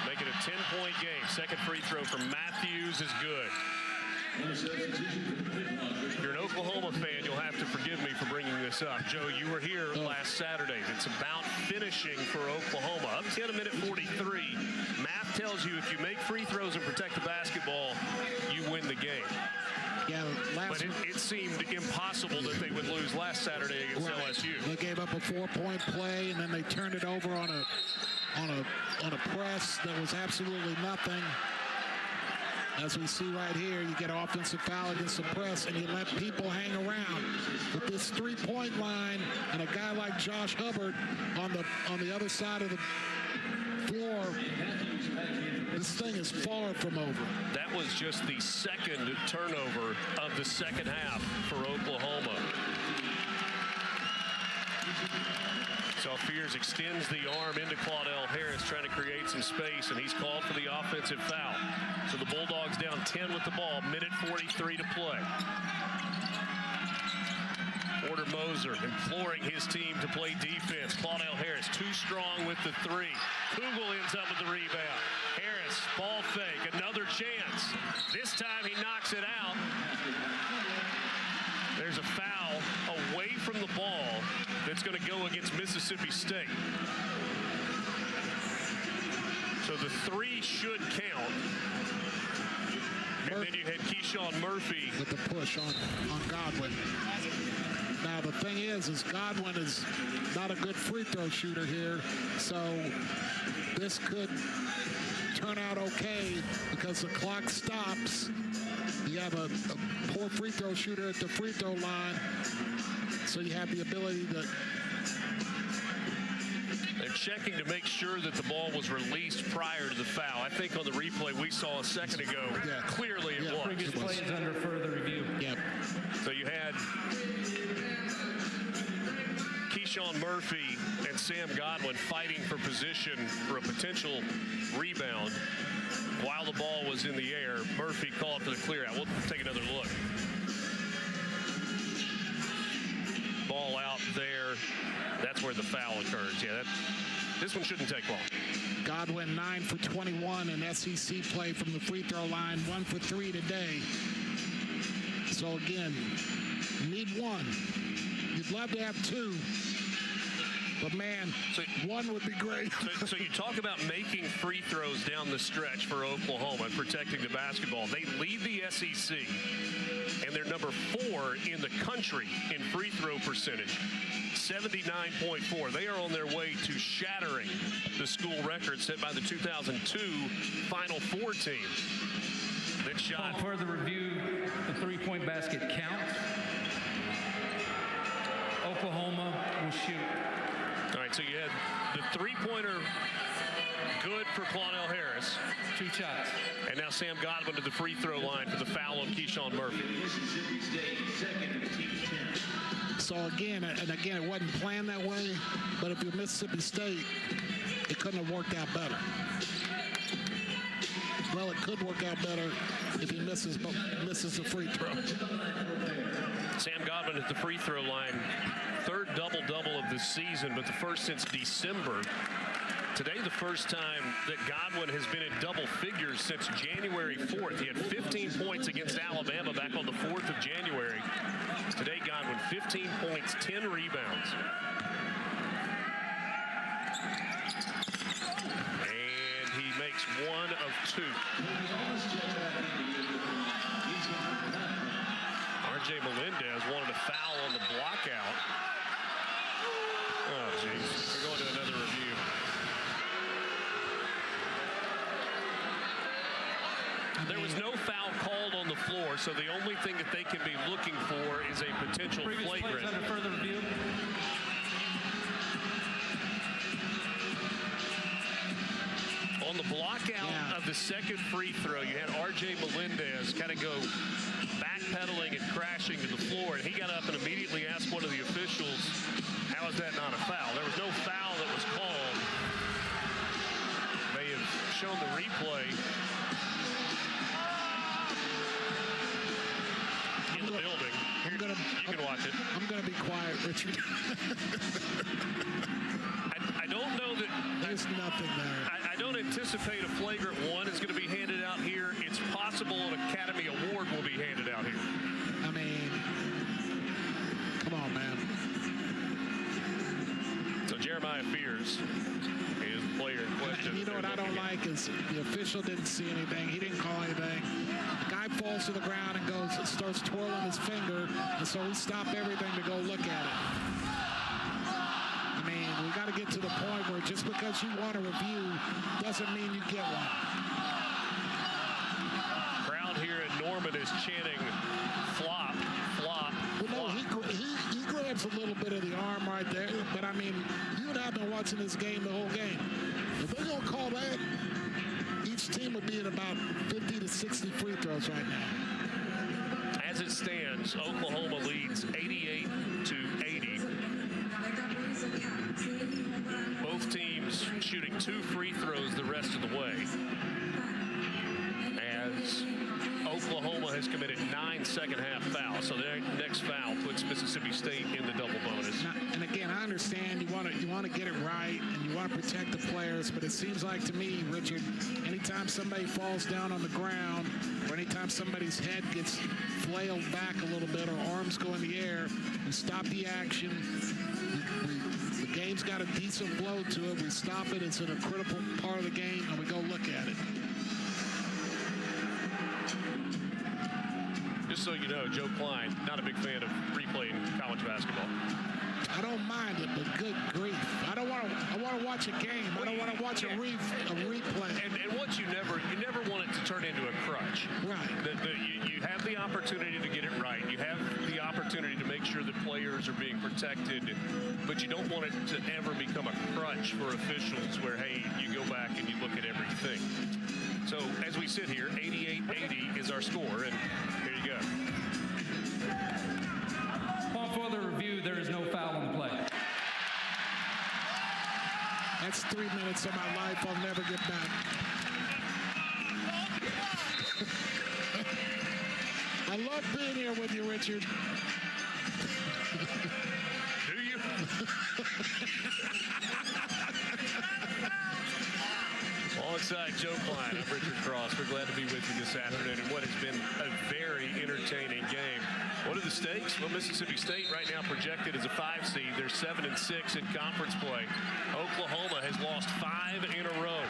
Make it a 10-point game. Second free throw from Matthews is good. If you're an Oklahoma fan, you'll have to forgive me for bringing this up. Joe, you were here last Saturday. It's about finishing for Oklahoma. Up 10 a minute 43. Math tells you if you make free throws and protect the basketball, you win the game. Yeah, but it seemed impossible that they would lose last Saturday against LSU. They gave up a 4-point play, and then they turned it over on a press that was absolutely nothing. As we see right here, you get offensive foul against the press, and you let people hang around. With this 3-point line and a guy like Josh Hubbard on the other side of the floor, this thing is far from over. That was just the second turnover of the second half for Oklahoma. So Fears extends the arm into Claudell Harris, trying to create some space, and he's called for the offensive foul. So the Bulldogs down 10 with the ball, minute 43 to play. Porter Moser imploring his team to play defense. Claudell Harris too strong with the 3. Kugel ends up with the rebound. Harris, ball fake. Another chance. This time he knocks it out. There's a foul away from the ball that's going to go against Mississippi State. So the 3 should count. And then you had Keyshawn Murphy with the push on Godwin. Now the thing is Godwin is not a good free throw shooter here, so this could turn out okay because the clock stops. You have a poor free throw shooter at the free throw line, so you have the ability to. They're checking to make sure that the ball was released prior to the foul. I think on the replay we saw a second ago, clearly it was. Previous play is under further review. Yep. So you had Keyshawn Murphy and Sam Godwin fighting for position for a potential rebound while the ball was in the air. Murphy called for the clear out. We'll take another look. Ball out there. That's where the foul occurs. Yeah, this one shouldn't take long. Godwin 9 for 21 in SEC play from the free throw line, 1 for 3 today. So again, you need 1. You'd love to have 2. But man, 1 would be great. So you talk about making free throws down the stretch for Oklahoma and protecting the basketball. They lead the SEC, and they're number 4 in the country in free throw percentage, 79.4. They are on their way to shattering the school record set by the 2002 Final Four team. That shot. On further review, the three-point basket counts. Oklahoma will shoot. All right, so you had the three-pointer good for Claudell Harris. 2 shots. And now Sam Godwin to the free throw line for the foul on Keyshawn Murphy. Mississippi State, second and team 10. So again, it wasn't planned that way, but if you're Mississippi State, it couldn't have worked out better. Well, it could work out better if he misses the free throw. Sam Godwin at the free throw line. 3rd double-double of the season, but the first since December. Today, the first time that Godwin has been in double figures since January 4th. He had 15 points against Alabama back on the 4th of January. Today, Godwin, 15 points, 10 rebounds. And he makes 1 of 2. RJ Melendez wanted a foul on the block out. Oh, jeez. We're going to another review. There was no foul called on the floor, so the only thing that they can be looking for is a potential flagrant. Previous plays under further review. On the block out of the second free throw, you had RJ Melendez kind of go backpedaling and crashing to the floor, and he got up and immediately asked one of the officials, how is that not a foul? There was no foul that was called. They have shown the replay in the building. You can watch it. I'm going to be quiet, Richard. I don't know that. There's nothing there. I don't anticipate a flagrant 1 is going to be handed out here. It's possible an Academy Award will be handed out here. I mean, come on, man. So Jeremiah Fears is the player in question. You know what I don't like is the official didn't see anything. He didn't call anything. The guy falls to the ground and starts twirling his finger, and so we stop everything to go look at it. I mean, we got to get to the point where just because you want a review doesn't mean you get one. Crowd here in Norman is chanting flop, flop, Well, no, flop. he grabs a little bit of the arm right there, but I mean, you and I have been watching this game the whole game. If they're going to call that, each team would be at about 50 to 60 free throws right now. As it stands, Oklahoma leads 88-80. Both teams shooting 2 free throws the rest of the way. As Oklahoma has committed 9 second-half fouls, so their next foul puts Mississippi State in the double bonus. And again, again, I understand you want to get it right and you want to protect the players, but it seems like to me, Richard, anytime somebody falls down on the ground or anytime somebody's head gets flailed back a little bit or arms go in the air, we stop the action. The game's got a decent flow to it. We stop it. It's in a critical part of the game, and we go look at it. Just so you know, Joe Klein, not a big fan of replaying college basketball. I don't mind it, but good grief. I want to watch a game. I don't want to watch a replay. And what you never want it to turn into a crutch. Right. You have the opportunity to get it right. You have the opportunity to make sure that players are being protected, but you don't want it to ever become a crutch for officials where, hey, you go back and you look at everything. So as we sit here, 88-80 is our score, and here you go. Upon further review, there is no foul on the play. That's 3 minutes of my life I'll never get back. I love being here with you, Richard. Do you? Alongside Joe Klein, I'm Richard Cross. We're glad to be with you this afternoon in what has been a very entertaining game. What are the stakes? Well, Mississippi State right now projected as a 5 seed. They're 7-6 in conference play. Oklahoma has lost 5 in a row.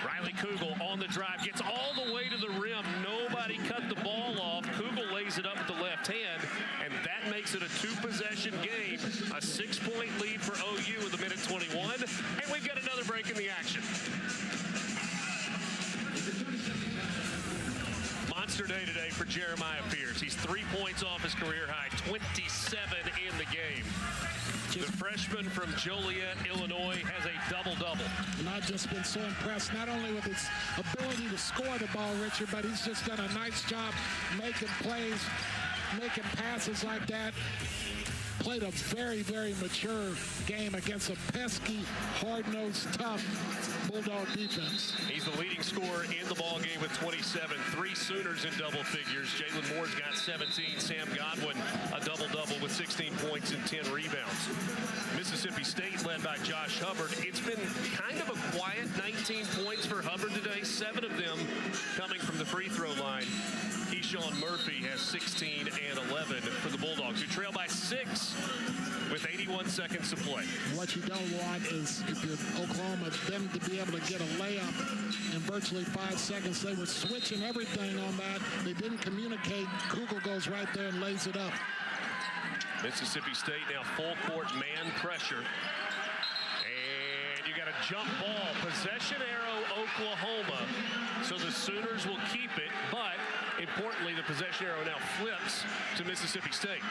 Riley Kugel on the drive, gets all the way to the rim. Nobody cut the ball off. Kugel lays it up with the left hand, and that makes it a 2-possession game. A 6-point lead for OU with 1:21, and we've got another break in the action. Monster day today for Jeremiah Pierce. He's 3 points off his career high, 27 in the game. The freshman from Joliet, Illinois, has a double-double. And I've just been so impressed, not only with his ability to score the ball, Richard, but he's just done a nice job making plays, making passes like that. Played a very, very mature game against a pesky, hard-nosed, tough Bulldog defense. He's the leading scorer in the ball game with 27. 3 Sooners in double figures. Jalen Moore's got 17. Sam Godwin a double-double with 16 points and 10 rebounds. Mississippi State led by Josh Hubbard. It's been kind of a quiet 19 points for Hubbard today. 7 of them coming from the free throw line. Keyshawn Murphy has 16 and 11 for the Bulldogs, who trail by 6 with 81 seconds to play. What you don't want is, if you're Oklahoma, them to be able to get a layup in virtually 5 seconds. They were switching everything on that. They didn't communicate. Kugel goes right there and lays it up. Mississippi State now full court man pressure. And you got a jump ball. Possession arrow, Oklahoma. So the Sooners will keep it, but importantly, the possession arrow now flips to Mississippi State.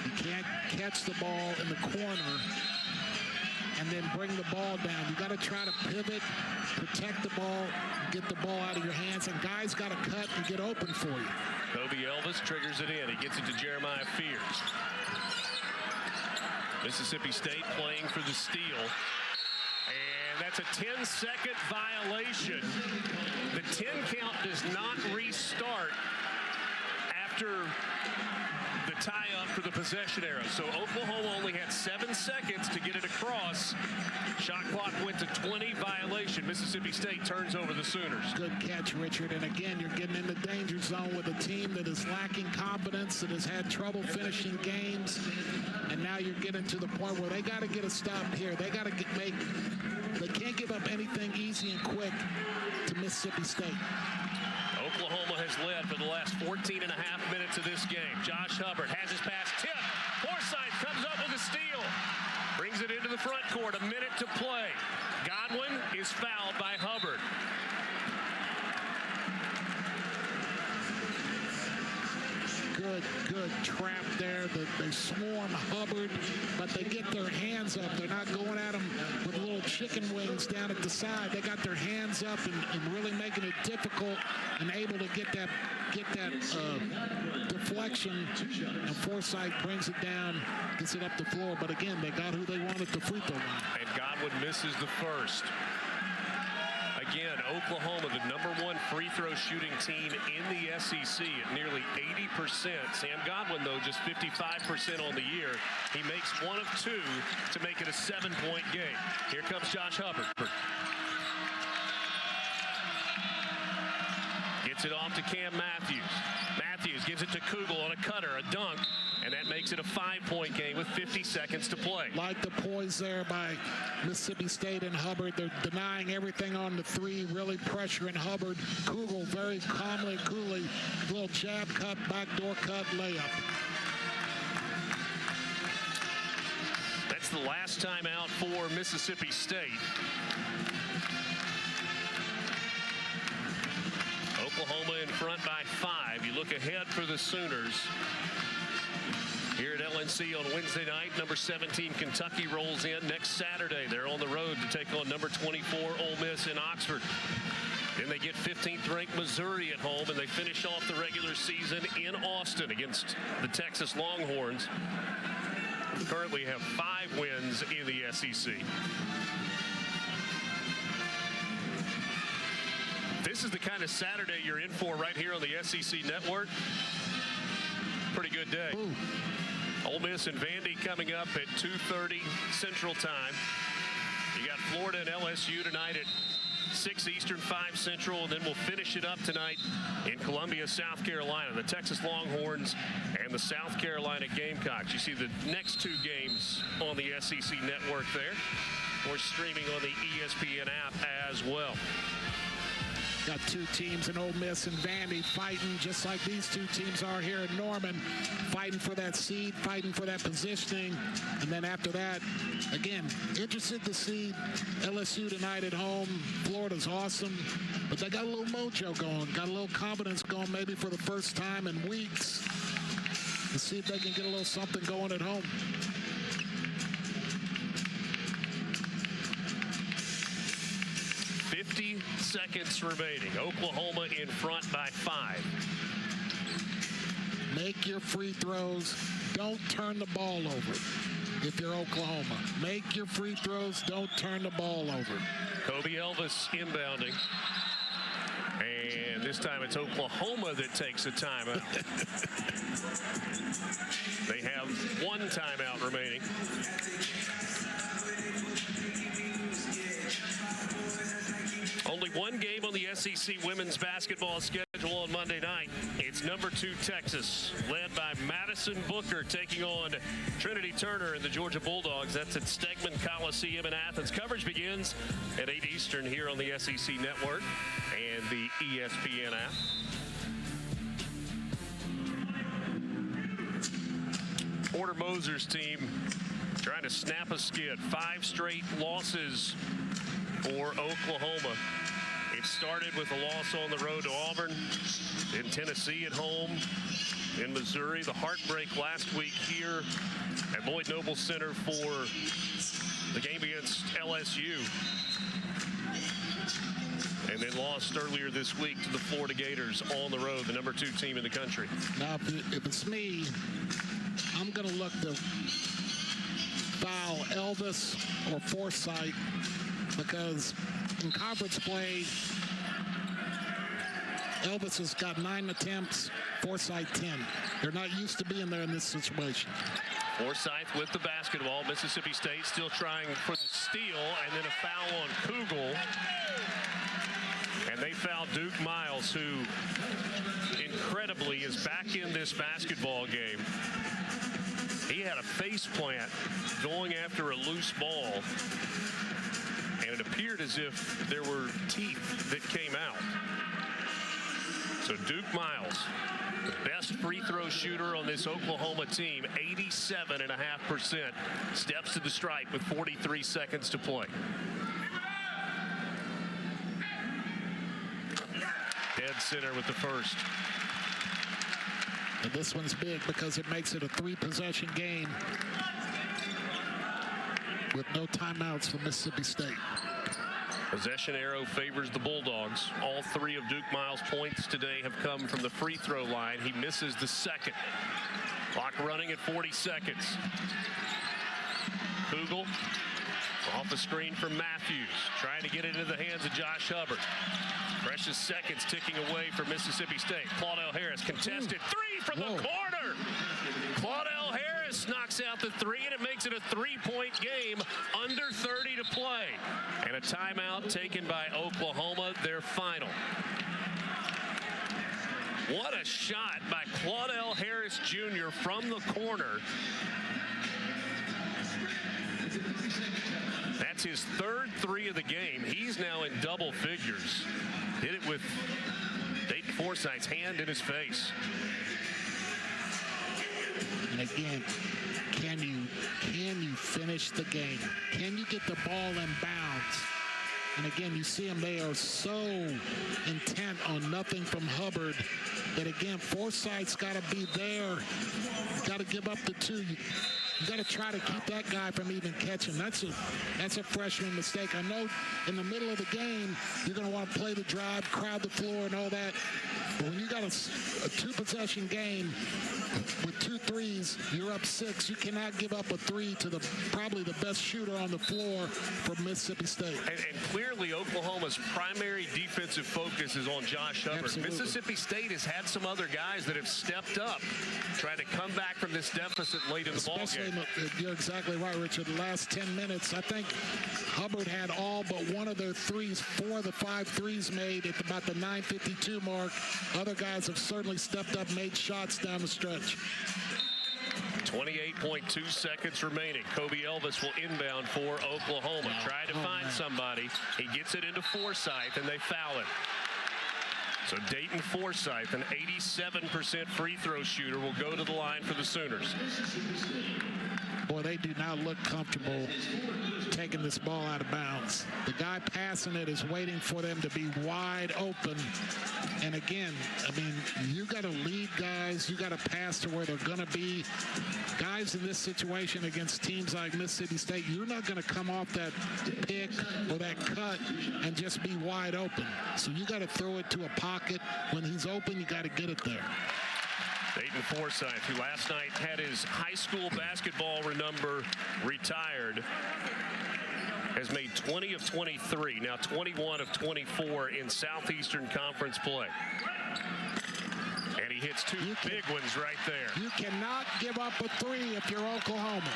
You can't catch the ball in the corner and then bring the ball down. You got to try to pivot, protect the ball, get the ball out of your hands, and guys got to cut and get open for you. Kobe Elvis triggers it in. He gets it to Jeremiah Pierce. Mississippi State playing for the steal. And that's a 10-second violation. The 10 count does not restart after the tie-up for the possession arrow. So Oklahoma only had 7 seconds to get it across. Shot clock went to 20, violation. Mississippi State turns over the Sooners. Good catch, Richard. And again, you're getting in the danger zone with a team that is lacking confidence, that has had trouble finishing games. And now you're getting to the point where they got to get a stop here. They got to they can't give up anything easy and quick to Mississippi State. Oklahoma has led for the last 14 and a half minutes of this game. Josh Hubbard has his pass tipped. Forsythe comes up with a steal. Brings it into the front court. A minute to play. Godwin is fouled by Hubbard. Good trap there. They swarm Hubbard, but they get their hands up. They're not going at him with little chicken wings down at the side. They got their hands up and really making it difficult and able to get that deflection. And Forsythe brings it down, gets it up the floor. But again, they got who they want at the free throw line. And Godwin misses the first. again, Oklahoma, the #1 free throw shooting team in the SEC at nearly 80%. Sam Godwin, though, just 55% on the year. He makes 1 of 2 to make it a 7-point game. Here comes Josh Hubbard. Gets it off to Cam Matthews. Matthews gives it to Kugel on a cutter, a dunk, and that makes it a 5-point game with 50 seconds to play. Like the poise there by Mississippi State and Hubbard. They're denying everything on the 3, really pressuring Hubbard. Kugel very calmly, coolly, little jab cut, backdoor cut, layup. That's the last time out for Mississippi State. Oklahoma in front by 5. You look ahead for the Sooners. Here at LNC on Wednesday night, number 17 Kentucky rolls in next Saturday. They're on the road to take on number 24 Ole Miss in Oxford. Then they get 15th ranked Missouri at home, and they finish off the regular season in Austin against the Texas Longhorns. Who currently have 5 wins in the SEC. This is the kind of Saturday you're in for right here on the SEC Network. Pretty good day. Ooh. Ole Miss and Vandy coming up at 2:30 Central Time. You got Florida and LSU tonight at 6 Eastern, 5 Central, and then we'll finish it up tonight in Columbia, South Carolina. The Texas Longhorns and the South Carolina Gamecocks. You see the next 2 games on the SEC Network there, or streaming on the ESPN app as well. Got 2 teams in Ole Miss and Vandy fighting just like these 2 teams are here in Norman, fighting for that seed, fighting for that positioning. And then after that, again, interested to see LSU tonight at home. Florida's awesome, but they got a little mojo going, got a little confidence going maybe for the first time in weeks. Let's see if they can get a little something going at home. Seconds remaining. Oklahoma in front by 5. Make your free throws. Don't turn the ball over if you're Oklahoma. Make your free throws. Don't turn the ball over. Kobe Elvis inbounding. And this time it's Oklahoma that takes a timeout. They have 1 timeout remaining. Only 1 game on the SEC women's basketball schedule on Monday night. It's number 2 Texas, led by Madison Booker, taking on Trinity Turner and the Georgia Bulldogs. That's at Stegman Coliseum in Athens. Coverage begins at 8 Eastern here on the SEC Network and the ESPN app. Porter Moser's team trying to snap a skid. 5 straight losses for Oklahoma. It started with a loss on the road to Auburn, in Tennessee at home, in Missouri. The heartbreak last week here at Boyd Noble Center for the game against LSU. And then lost earlier this week to the Florida Gators on the road, the number 2 team in the country. Now, if it's me, I'm going to look to foul Elvis or Forsythe, because in conference play, Elvis has got 9 attempts, Forsythe 10. They're not used to being there in this situation. Forsythe with the basketball. Mississippi State still trying for the steal, and then a foul on Kugel. And they foul Duke Miles, who incredibly is back in this basketball game. He had a face plant going after a loose ball, and it appeared as if there were teeth that came out. So Duke Miles, the best free throw shooter on this Oklahoma team, 87.5%, steps to the stripe with 43 seconds to play. Dead center with the first. And this one's big because it makes it a 3-possession game with no timeouts for Mississippi State. Possession arrow favors the Bulldogs. All 3 of Duke Miles' points today have come from the free throw line. He misses the second. Clock running at 40 seconds. Kugel Off the screen from Matthews, trying to get it into the hands of Josh Hubbard. Precious seconds ticking away for Mississippi State. Claudell Harris contested three from the corner. Claudell Harris knocks out the three, and it makes it a three-point game, under 30 to play. And a timeout taken by Oklahoma, their final. What a shot by Claudell Harris Jr. from the corner. That's his third three of the game. He's now in double figures. Did it with Dayton Forsythe's hand in his face. And again, can you finish the game? Can you get the ball in bounds? And again, you see them, they are so intent on nothing from Hubbard that, again, Forsythe's got to be there. You got to give up the two. You got to try to keep that guy from even catching. That's a freshman mistake. I know in the middle of the game, you're going to want to play the drive, crowd the floor and all that. But when you got a two-possession game with 2 threes, you're up 6. You cannot give up a three to probably the best shooter on the floor for Mississippi State. And clearly Oklahoma's primary defensive focus is on Josh Hubbard. Absolutely. Mississippi State has had some other guys that have stepped up, trying to come back from this deficit late in the ball game. You're exactly right, Richard. The last 10 minutes, I think Hubbard had all but one of their threes, 4 of the 5 threes made at about the 9:52 mark. Other guys have certainly stepped up, made shots down the stretch. 28.2 seconds remaining. Kobe Elvis will inbound for Oklahoma. Try to find somebody. He gets it into Forsythe, and they foul it. So Dayton Forsythe, an 87% free throw shooter, will go to the line for the Sooners. Boy, they do not look comfortable taking this ball out of bounds. The guy passing it is waiting for them to be wide open. And again, I mean, you got to lead guys. You got to pass to where they're going to be. Guys in this situation against teams like Mississippi State, you're not going to come off that pick or that cut and just be wide open. So you got to throw it to a pocket. When he's open, you got to get it there. Dayton Forsythe, who last night had his high school basketball number retired, has made 20 of 23, now 21 of 24 in Southeastern Conference play. And he hits 2 big ones right there. You cannot give up a three if you're Oklahoma.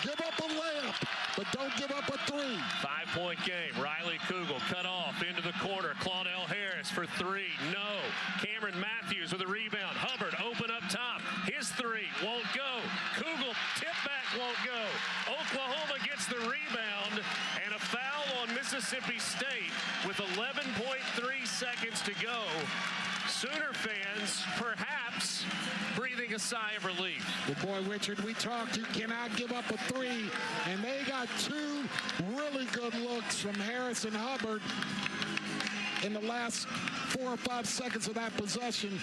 Give up a layup, but don't give up a three. 5-point game. Riley Kugel cut off into the corner. Claudell Harris for 3. No. Cameron Matthews with a rebound. Hubbard open up top. His 3 won't go. Kugel tip back won't go. Oklahoma gets the rebound, and a foul on Mississippi State with 11.3 seconds to go. Sooner fans perhaps breathing a sigh of relief. Well, boy, Richard, we talked. You cannot give up a three, and they got 2 really good looks from Harris and Hubbard in the last 4 or 5 seconds of that possession,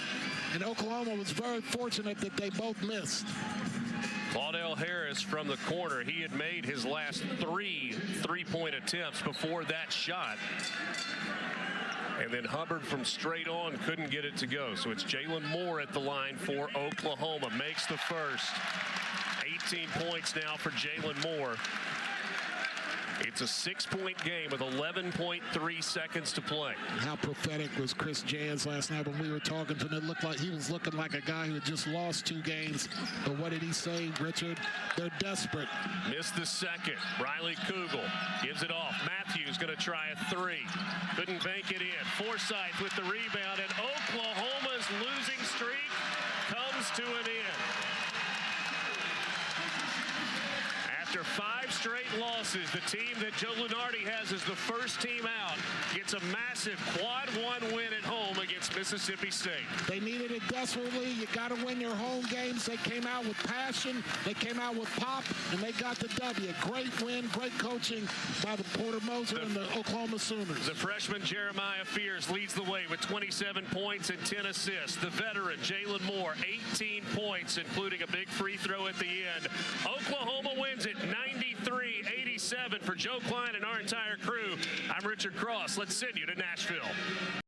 and Oklahoma was very fortunate that they both missed. Claudell Harris from the corner. He had made his last 3 three-point attempts before that shot. And then Hubbard from straight on couldn't get it to go. So it's Jalen Moore at the line for Oklahoma. Makes the first. 18 points now for Jalen Moore. It's a 6-point game with 11.3 seconds to play. How prophetic was Chris Jans last night when we were talking to him? It looked like he was looking like a guy who had just lost 2 games. But what did he say, Richard? They're desperate. Missed the second. Riley Kugel gives it off. Matthews going to try a 3. Couldn't bank it in. Forsythe with the rebound, and Oklahoma's losing streak comes to an end. After 5 straight losses, the team that Joe Lunardi has as the first team out gets a massive quad 1 win at home against Mississippi State. They needed it desperately. You got to win your home games. They came out with passion. They came out with pop, and they got the W. Great win, great coaching by the Porter Moser and the Oklahoma Sooners. The freshman Jeremiah Fears leads the way with 27 points and 10 assists. The veteran Jalen Moore, 18 points, including a big free throw at the end. Oklahoma wins it 93-87 for Joe Klein and our entire crew. I'm Richard Cross. Let's send you to Nashville.